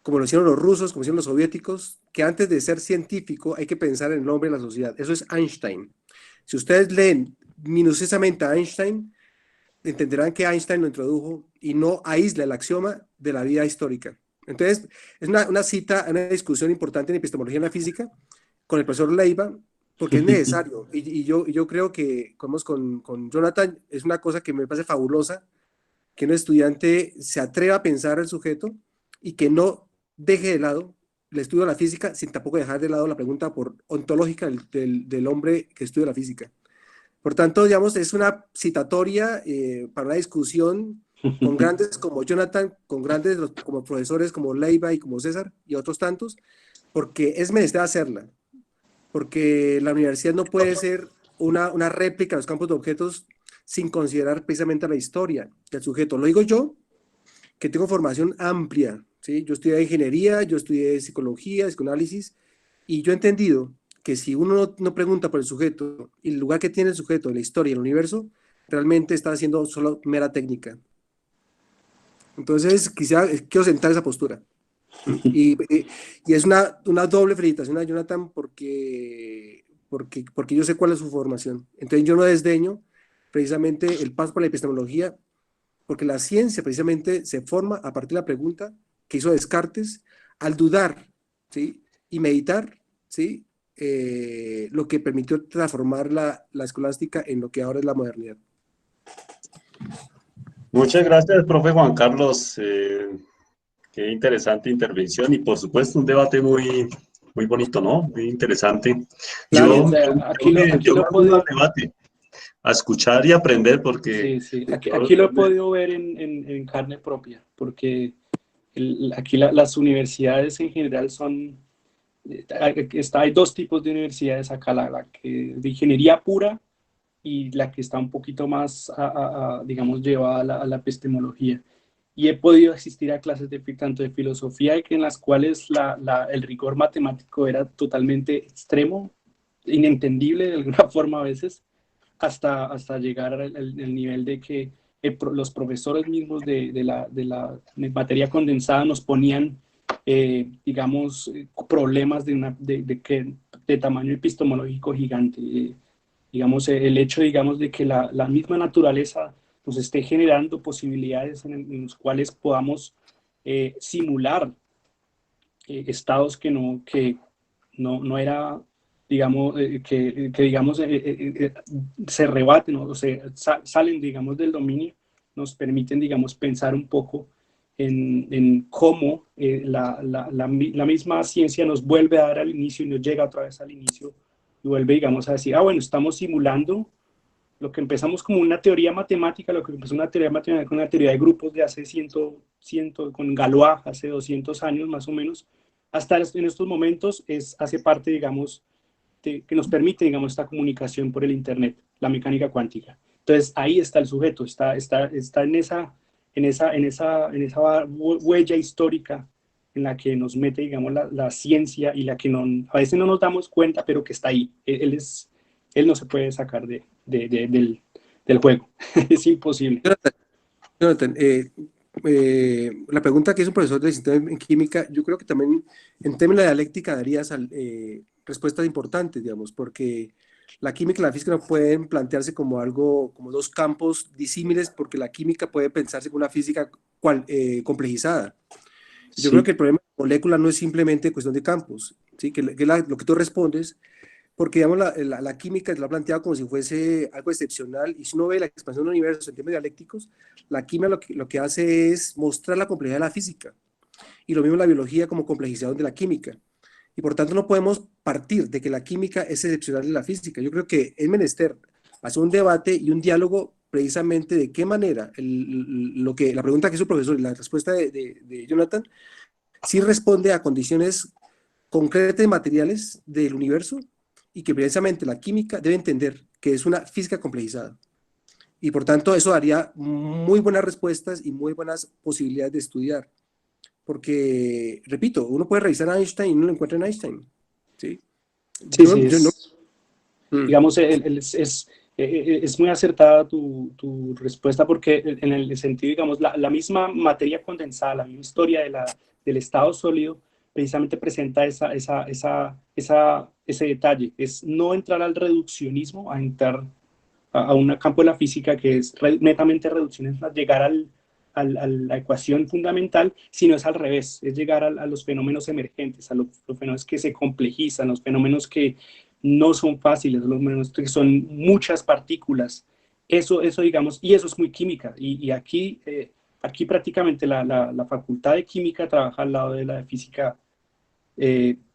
como lo hicieron los rusos, como lo hicieron los soviéticos, que antes de ser científico hay que pensar en el hombre y la sociedad. Eso es Einstein. Si ustedes leen minuciosamente a Einstein, entenderán que Einstein lo introdujo y no aísla el axioma de la vida histórica. Entonces, es una cita, una discusión importante en epistemología en la física con el profesor Leiva, porque es necesario. Y yo creo que, como con Jonathan, es una cosa que me parece fabulosa, que un estudiante se atreva a pensar al sujeto y que no deje de lado el estudio de la física, sin tampoco dejar de lado la pregunta ontológica del hombre que estudia la física. Por tanto, digamos, es una citatoria para una discusión con grandes como Jonathan, con grandes como profesores como Leiva y como César y otros tantos, porque es menester hacerla, porque la universidad no puede ser una réplica de los campos de objetos sin considerar precisamente la historia del sujeto. Lo digo yo, que tengo formación amplia, ¿sí? Yo estudié ingeniería, yo estudié psicología, psicoanálisis, y yo he entendido que si uno no pregunta por el sujeto y el lugar que tiene el sujeto en la historia y el universo, realmente está haciendo solo mera técnica. Entonces, quiero sentar esa postura. Y es una doble felicitación a Jonathan porque yo sé cuál es su formación. Entonces, yo no desdeño precisamente el paso por la epistemología, porque la ciencia precisamente se forma a partir de la pregunta que hizo Descartes al dudar, ¿sí? Y meditar, ¿sí? Lo que permitió transformar la escolástica en lo que ahora es la modernidad. Muchas gracias, profe Juan Carlos. Qué interesante intervención y por supuesto un debate muy bonito, ¿no? Muy interesante. Claro, Yo me uno al debate, a escuchar y aprender porque... Sí. Aquí lo he podido ver en carne propia, porque aquí las universidades en general hay dos tipos de universidades acá, la que de ingeniería pura y la que está un poquito más, digamos, llevada a la epistemología. Y he podido asistir a clases tanto de filosofía en las cuales el rigor matemático era totalmente extremo, inentendible de alguna forma a veces, hasta llegar al nivel de que los profesores mismos de la materia condensada nos ponían, digamos, problemas de tamaño epistemológico gigante. Digamos, el hecho, digamos, de que la misma naturaleza nos esté generando posibilidades en los cuales podamos simular estados que no era, digamos, que digamos, se rebaten o salen, digamos, del dominio, nos permiten, digamos, pensar un poco en cómo la misma ciencia nos vuelve a dar al inicio y nos llega otra vez al inicio y vuelve, digamos, a decir, bueno, estamos simulando lo que empezamos como una teoría matemática, lo que empezó una teoría matemática con una teoría de grupos de hace con Galois, hace 200 años más o menos, hasta en estos momentos hace parte, digamos, que nos permite, digamos, esta comunicación por el Internet, la mecánica cuántica. Entonces, ahí está el sujeto, está en esa huella histórica en la que nos mete, digamos, la ciencia y la que a veces no nos damos cuenta, pero que está ahí. Él no se puede sacar del del juego. Es imposible. Jonathan, la pregunta que hizo un profesor de sistema en química, yo creo que también en términos de dialéctica darías respuestas importantes, digamos, porque la química y la física no pueden plantearse como algo, como dos campos disímiles, porque la química puede pensarse como una física complejizada. Yo creo que el problema de la molécula no es simplemente cuestión de campos, ¿sí? que lo que tú respondes, porque digamos, la química se lo ha planteado como si fuese algo excepcional, y si uno ve la expansión del universo en términos dialécticos, la química lo que hace es mostrar la complejidad de la física, y lo mismo la biología como complejización de la química. Y por tanto no podemos partir de que la química es excepcional de la física. Yo creo que es menester hacer un debate y un diálogo precisamente de qué manera la pregunta que hizo el profesor y la respuesta de Jonathan sí responde a condiciones concretas y materiales del universo, y que precisamente la química debe entender que es una física complejizada. Y por tanto eso daría muy buenas respuestas y muy buenas posibilidades de estudiar. Porque, repito, uno puede revisar a Einstein y no lo encuentra en Einstein. ¿Sí? Digamos, es muy acertada tu respuesta, porque en el sentido, digamos, la misma materia condensada, la misma historia del estado sólido, precisamente presenta ese detalle, es no entrar al reduccionismo, a entrar a un campo de la física que es netamente reduccionista, llegar a la ecuación fundamental, sino es al revés, es llegar a los fenómenos emergentes, a los fenómenos que se complejizan, los fenómenos que no son fáciles, los fenómenos que son muchas partículas. Eso digamos, y eso es muy química, y aquí prácticamente la facultad de química trabaja al lado de la de física,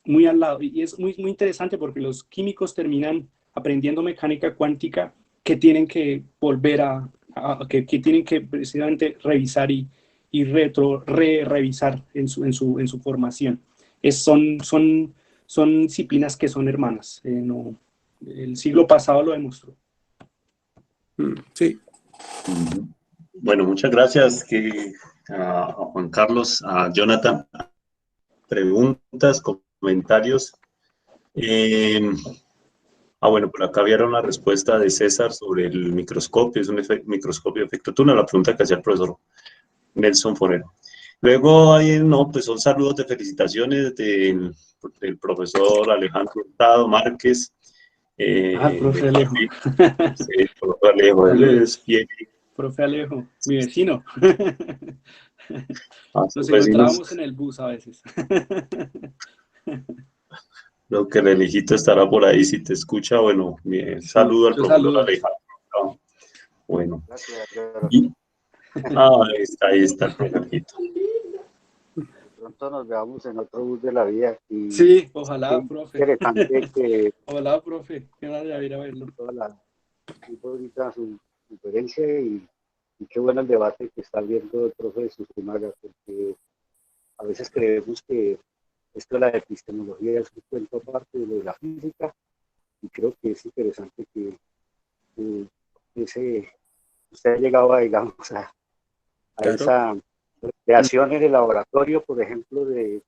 muy al lado, y es muy interesante porque los químicos terminan aprendiendo mecánica cuántica, que tienen que volver que tienen que precisamente revisar y revisar en su formación. Son disciplinas que son hermanas. El siglo pasado lo demostró. Sí. Bueno, muchas gracias a Juan Carlos, a Jonathan. Preguntas, comentarios. Bueno, por acá vieron la respuesta de César sobre el microscopio, es un microscopio de efecto túnel, la pregunta que hacía el profesor Nelson Forero. Luego pues son saludos de felicitaciones del profesor Alejandro Hurtado Márquez. Profe Alejo. Sí, profe Alejo, él es fiel. Profe Alejo, mi vecino. Nos vecinos. encontrábamos en el bus a veces. Creo que el hijito estará por ahí, si te escucha. Bueno, saludo al profesor Alejandro. Bueno. Ahí está el profesorito. Pronto nos veamos en otro bus de la vida. Y sí, ojalá, profe. Interesante que... Ojalá, profe. Que van a ir a verlo. Muy bonita su conferencia y qué bueno el debate que está viendo el profe de Susumaga, porque a veces creemos que esto de la epistemología es un cuento aparte de lo de la física, y creo que es interesante que usted ha llegado digamos, a esa creación en el laboratorio, por ejemplo, de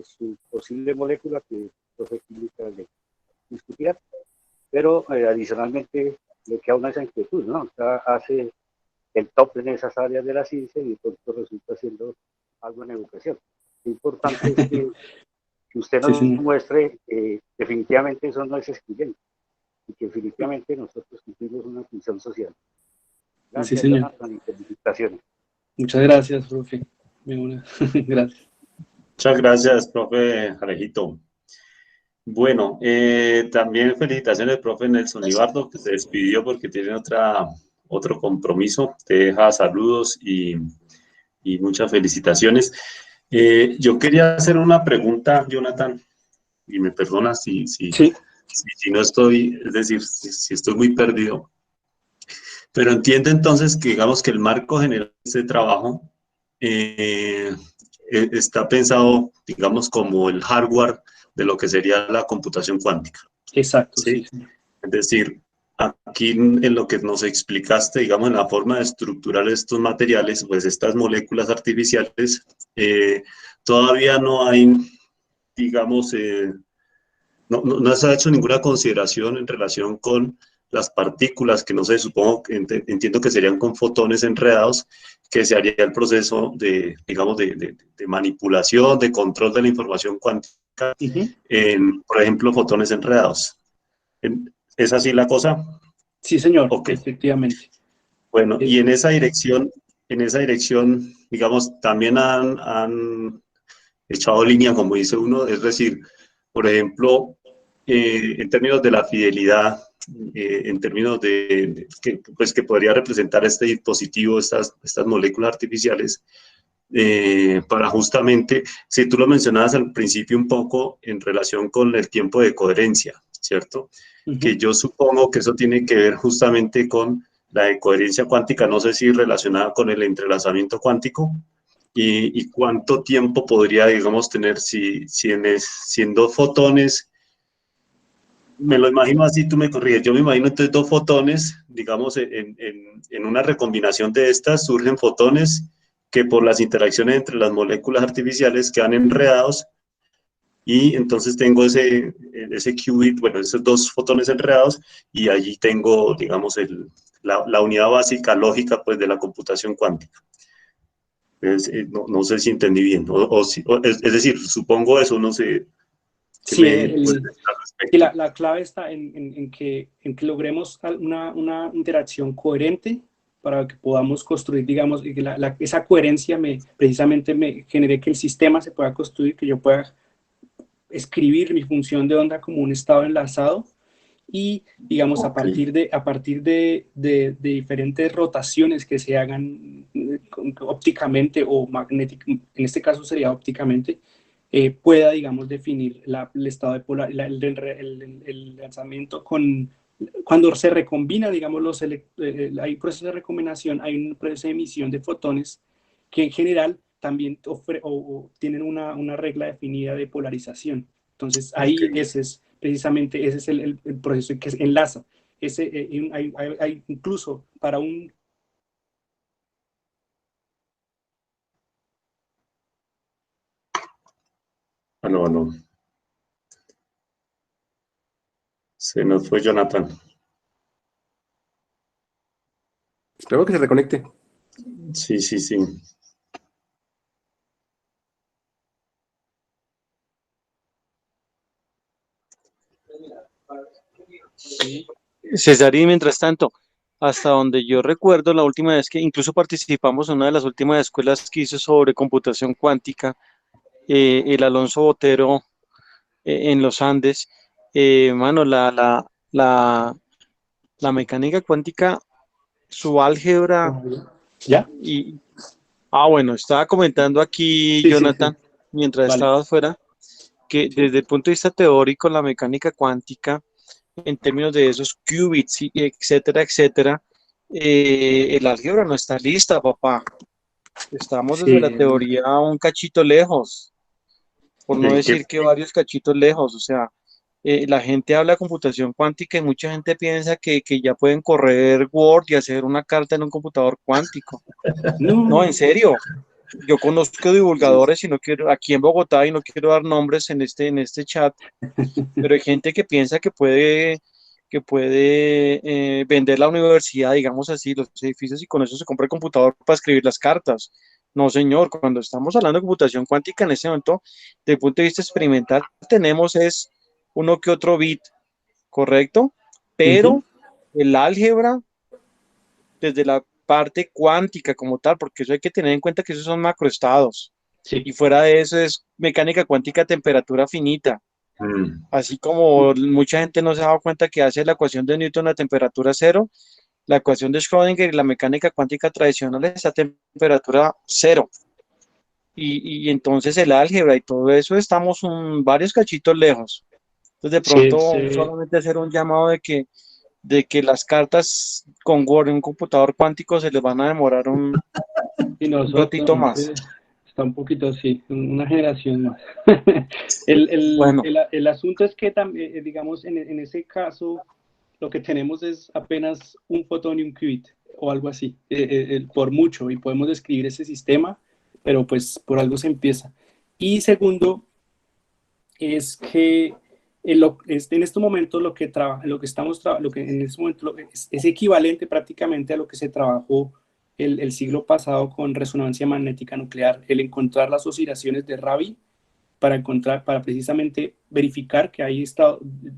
su posible molécula, que el profe química le discutía, pero adicionalmente le queda una esa inquietud, ¿no? O sea, hace el top en esas áreas de la ciencia y de pronto resulta siendo algo en educación. Lo importante es que usted nos muestre que definitivamente eso no es excluyente y que definitivamente nosotros cumplimos una función social. Gracias, sí, Jonathan, y felicitaciones. Muchas gracias, profe. Gracias. Muchas gracias, profe Alejito. Bueno, también felicitaciones al profe Nelson Ibardo, que se despidió porque tiene otro compromiso. Te deja saludos y muchas felicitaciones. Yo quería hacer una pregunta, Jonathan, y me perdonas si no estoy, es decir, si estoy muy perdido. Pero entiendo entonces que, digamos, que el marco general de este trabajo está pensado, digamos, como el hardware de lo que sería la computación cuántica. Exacto, sí. Es decir, aquí en lo que nos explicaste, digamos, en la forma de estructurar estos materiales, pues estas moléculas artificiales, todavía no hay, digamos, no se ha hecho ninguna consideración en relación con las partículas, que no sé, supongo, entiendo que serían con fotones enredados, que se haría el proceso de, digamos, de manipulación, de control de la información cuántica, en, por ejemplo, fotones enredados. ¿Es así la cosa? Sí, señor, Okay. efectivamente. Bueno, y en esa dirección, digamos, también han echado línea, como dice uno, es decir, por ejemplo, en términos de la fidelidad, en términos de que podría representar este dispositivo, estas moléculas artificiales, para justamente, si tú lo mencionabas al principio un poco en relación con el tiempo de coherencia, ¿cierto? Que yo supongo que eso tiene que ver justamente con la de coherencia cuántica, no sé si relacionada con el entrelazamiento cuántico, y cuánto tiempo podría, digamos, tener si en dos fotones, me lo imagino así, tú me corriges, yo me imagino entonces dos fotones, digamos, en una recombinación de estas surgen fotones que por las interacciones entre las moléculas artificiales quedan enredados, y entonces tengo ese qubit, bueno, esos dos fotones enredados, y allí tengo, digamos, la unidad básica lógica, pues, de la computación cuántica. No sé si entendí bien, es decir, supongo eso, no sé. Sí, la clave está en que logremos una interacción coherente para que podamos construir, digamos, y que esa coherencia precisamente me genere que el sistema se pueda construir, que yo pueda escribir mi función de onda como un estado enlazado, y digamos, a partir de diferentes rotaciones que se hagan ópticamente o magnéticamente, en este caso sería ópticamente, pueda, digamos, definir el estado de polaridad, el lanzamiento cuando se recombina, digamos, hay procesos de recombinación, hay un proceso de emisión de fotones que en general también tienen una regla definida de polarización. Entonces, ahí ese es el proceso que enlaza. Hay incluso para un... No. Se nos fue Jonathan. Espero que se reconecte. Sí. César, y mientras tanto, hasta donde yo recuerdo, la última vez que incluso participamos en una de las últimas escuelas que hizo sobre computación cuántica, el Alonso Botero en los Andes, mano, la mecánica cuántica, su álgebra, ¿ya? Bueno, estaba comentando aquí, Jonathan, mientras estaba afuera, que desde el punto de vista teórico, la mecánica cuántica, en términos de esos qubits, etcétera, el álgebra no está lista, papá. Estamos desde la teoría un cachito lejos, por no decir que varios cachitos lejos. O sea, la gente habla de computación cuántica y mucha gente piensa que ya pueden correr Word y hacer una carta en un computador cuántico. No, en serio. Yo conozco divulgadores y no quiero, aquí en Bogotá, y no quiero dar nombres en este chat, pero hay gente que piensa que puede vender la universidad, digamos así, los edificios, y con eso se compra el computador para escribir las cartas. No, señor, cuando estamos hablando de computación cuántica en este momento, desde el punto de vista experimental, tenemos es uno que otro bit, ¿correcto? Pero el álgebra, desde la parte cuántica como tal, porque eso hay que tener en cuenta que esos son macroestados. Y fuera de eso es mecánica cuántica a temperatura finita. Así como mucha gente no se ha dado cuenta que hace la ecuación de Newton a temperatura cero, la ecuación de Schrödinger y la mecánica cuántica tradicional es a temperatura cero. Y entonces el álgebra y todo eso estamos varios cachitos lejos. Entonces de pronto solamente hacer un llamado de que las cartas con Word en un computador cuántico se les van a demorar un ratito más. Está un poquito así, una generación más. El asunto es que, digamos, en ese caso, lo que tenemos es apenas un fotón y un qubit, o algo así, por mucho, y podemos describir ese sistema, pero pues por algo se empieza. Y segundo, es que En este momento lo que en este momento es equivalente prácticamente a lo que se trabajó el siglo pasado con resonancia magnética nuclear, el encontrar las oscilaciones de Rabi para precisamente verificar que hay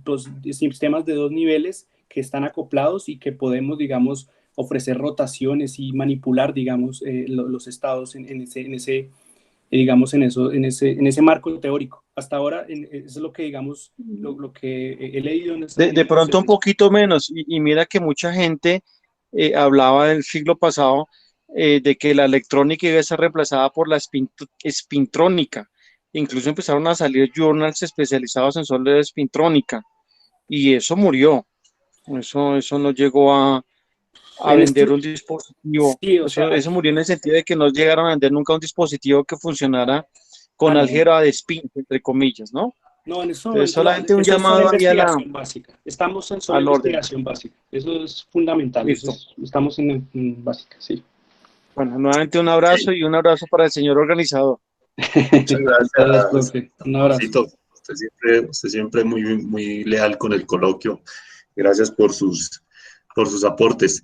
dos sistemas de dos niveles que están acoplados y que podemos, digamos, ofrecer rotaciones y manipular, digamos, los estados en ese marco teórico. Hasta ahora, eso es lo que, digamos, lo que he leído. De pronto un poquito menos, y mira que mucha gente hablaba del siglo pasado de que la electrónica iba a ser reemplazada por la espintrónica. Incluso empezaron a salir journals especializados en solo de espintrónica, y eso murió. Eso no llegó a vender un dispositivo. Sí, o sea, eso murió en el sentido de que no llegaron a vender nunca un dispositivo que funcionara con álgebra de spin, entre comillas, ¿no? No, en eso entonces, solamente un llamado ahí a la básica. Estamos en solo investigación básica. Eso es fundamental. Estamos en básica, sí. Bueno, nuevamente un abrazo y un abrazo para el señor organizador. Muchas gracias. Un abrazo. Usted siempre muy leal con el coloquio. Gracias por sus aportes.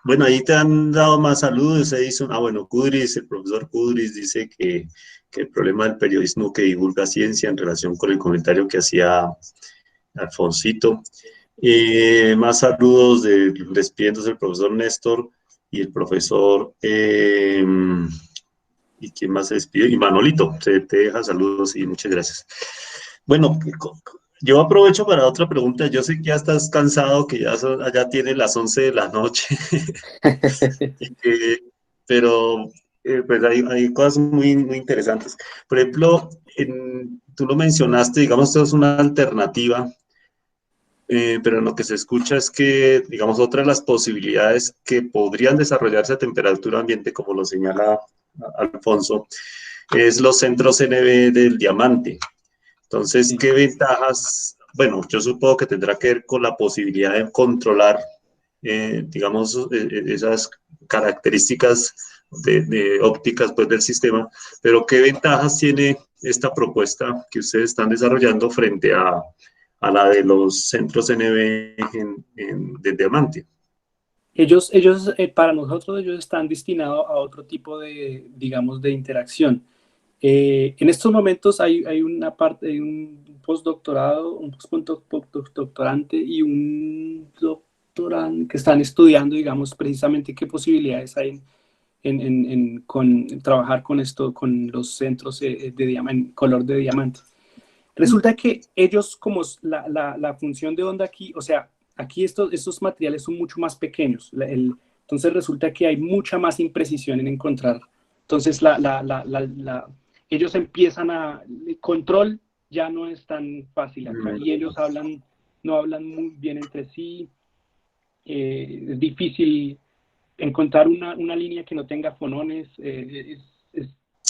Bueno, ahí te han dado más saludos. Bueno, Kudris, el profesor Kudris dice que el problema del periodismo que divulga ciencia en relación con el comentario que hacía Alfonsito. Más saludos despidiéndose el profesor Néstor y el profesor, ¿y quién más se despide? Y Manolito, te deja saludos y muchas gracias. Bueno, yo aprovecho para otra pregunta. Yo sé que ya estás cansado, que ya tiene las 11 de la noche, pero pues hay cosas muy interesantes. Por ejemplo, tú lo mencionaste, digamos, esto es una alternativa, pero en lo que se escucha es que, digamos, otra de las posibilidades que podrían desarrollarse a temperatura ambiente, como lo señala Alfonso, es los centros NB del diamante. Entonces, ¿qué ventajas? Bueno, yo supongo que tendrá que ver con la posibilidad de controlar, digamos, esas características de ópticas pues, del sistema, pero ¿qué ventajas tiene esta propuesta que ustedes están desarrollando frente a la de los centros NB de diamante? Ellos para nosotros, ellos están destinados a otro tipo de, digamos, de interacción. En estos momentos hay un postdoctorado, un postdoctorante y un doctorante que están estudiando, digamos, precisamente qué posibilidades hay con trabajar con los centros de color de diamante. Resulta que ellos, como la función de onda aquí, o sea, aquí estos materiales son mucho más pequeños. Entonces resulta que hay mucha más imprecisión en encontrar. Entonces ellos empiezan el control ya no es tan fácil acá. Y ellos no hablan muy bien entre sí. Es difícil encontrar una línea que no tenga fonones. Es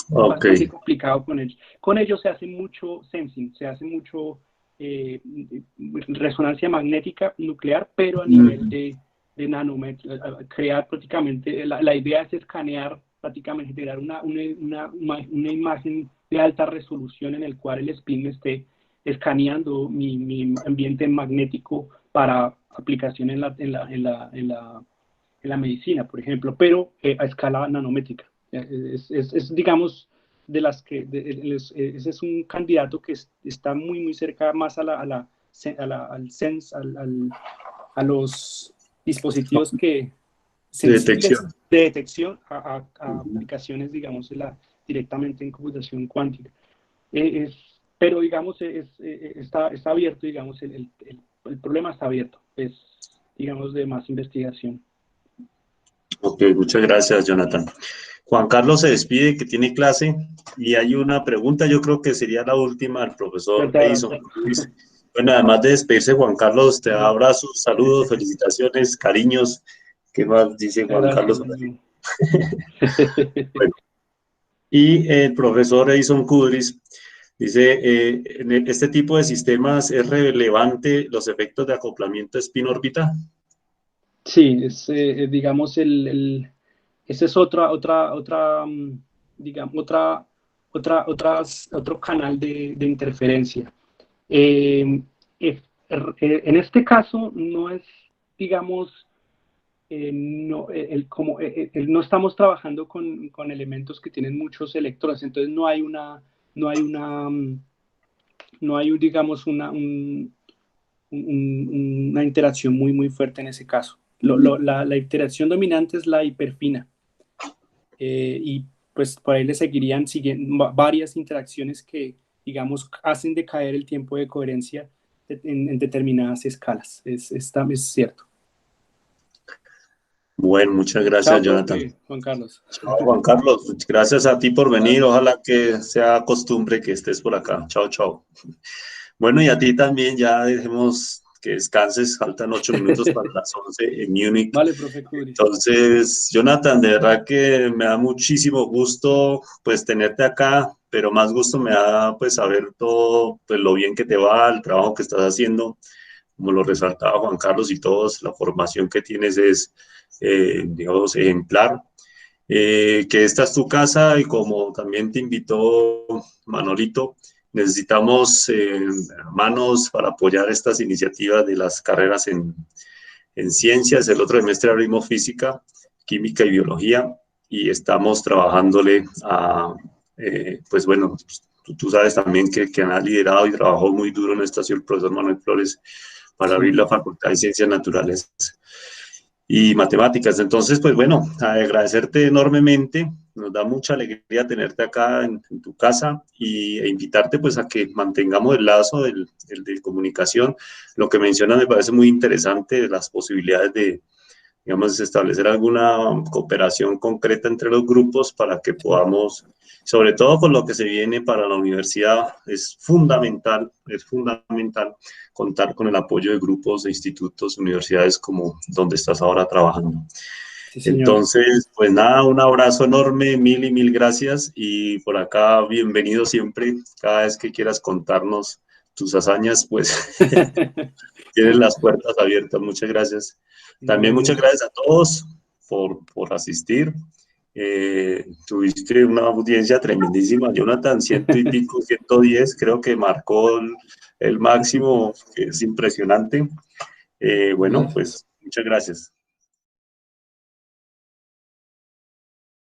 bastante complicado con ellos. Con ellos se hace mucho sensing, se hace mucho resonancia magnética nuclear, pero a nivel de nanómetros, crear prácticamente, la idea es escanear, prácticamente generar una imagen de alta resolución en el cual el spin esté escaneando mi ambiente magnético para aplicación en la medicina, por ejemplo, pero a escala nanométrica. Es digamos, ese es un candidato que está muy cerca más al sense, a los dispositivos de detección a aplicaciones, digamos, directamente en computación cuántica. Pero, digamos, está abierto, digamos, el problema está abierto, es, digamos, de más investigación. Ok, muchas gracias, Jonathan. Juan Carlos se despide, que tiene clase, y hay una pregunta, yo creo que sería la última al profesor Edison. Bueno, además de despedirse, Juan Carlos, te da abrazos, saludos, felicitaciones, cariños. ¿Qué más dice Juan Carlos? Bueno. Y el profesor Edison Kudris dice, ¿en este tipo de sistemas es relevante los efectos de acoplamiento espín-órbita? Sí, digamos, ese es otro canal de interferencia. En este caso no es, digamos, no estamos trabajando con elementos que tienen muchos electrones, entonces no hay digamos, una interacción muy fuerte en ese caso. La interacción dominante es la hiperfina, y pues por ahí le seguirían varias interacciones que, digamos, hacen decaer el tiempo de coherencia en determinadas escalas. Es cierto. Bueno, muchas gracias, Jonathan. Profe Juan Carlos. Chao, Juan Carlos. Gracias a ti por venir. Ojalá que sea costumbre que estés por acá. Chao, chao. Bueno, y a ti también, ya dejemos que descanses. Faltan 8 minutos para las 11 en Múnich. Vale, profe Kudris. Entonces, Jonathan, de verdad que me da muchísimo gusto pues tenerte acá, pero más gusto me da pues saber todo, pues lo bien que te va, el trabajo que estás haciendo, como lo resaltaba Juan Carlos y todos, la formación que tienes es, digamos, ejemplar. Que esta es tu casa y como también te invitó Manolito, necesitamos manos para apoyar estas iniciativas de las carreras en ciencias. El otro semestre abrimos física, química y biología y estamos trabajándole a, pues bueno, tú sabes también que han liderado y trabajó muy duro en esto, ha sido el profesor Manuel Flores para abrir la Facultad de Ciencias Naturales y Matemáticas. Entonces, pues bueno, agradecerte enormemente. Nos da mucha alegría tenerte acá en tu casa e invitarte pues a que mantengamos el lazo de comunicación. Lo que mencionas me parece muy interesante, las posibilidades de, digamos, establecer alguna cooperación concreta entre los grupos para que podamos, sobre todo con lo que se viene para la universidad, es fundamental contar con el apoyo de grupos, de institutos, universidades como donde estás ahora trabajando. Sí, entonces, pues nada, un abrazo enorme, mil gracias y por acá bienvenido siempre. Cada vez que quieras contarnos tus hazañas, pues tienes las puertas abiertas. Muchas gracias. También muchas gracias a todos por asistir. Tuviste una audiencia tremendísima, Jonathan, 100 y pico, 110, creo que marcó el máximo, que es impresionante. Bueno, pues muchas gracias.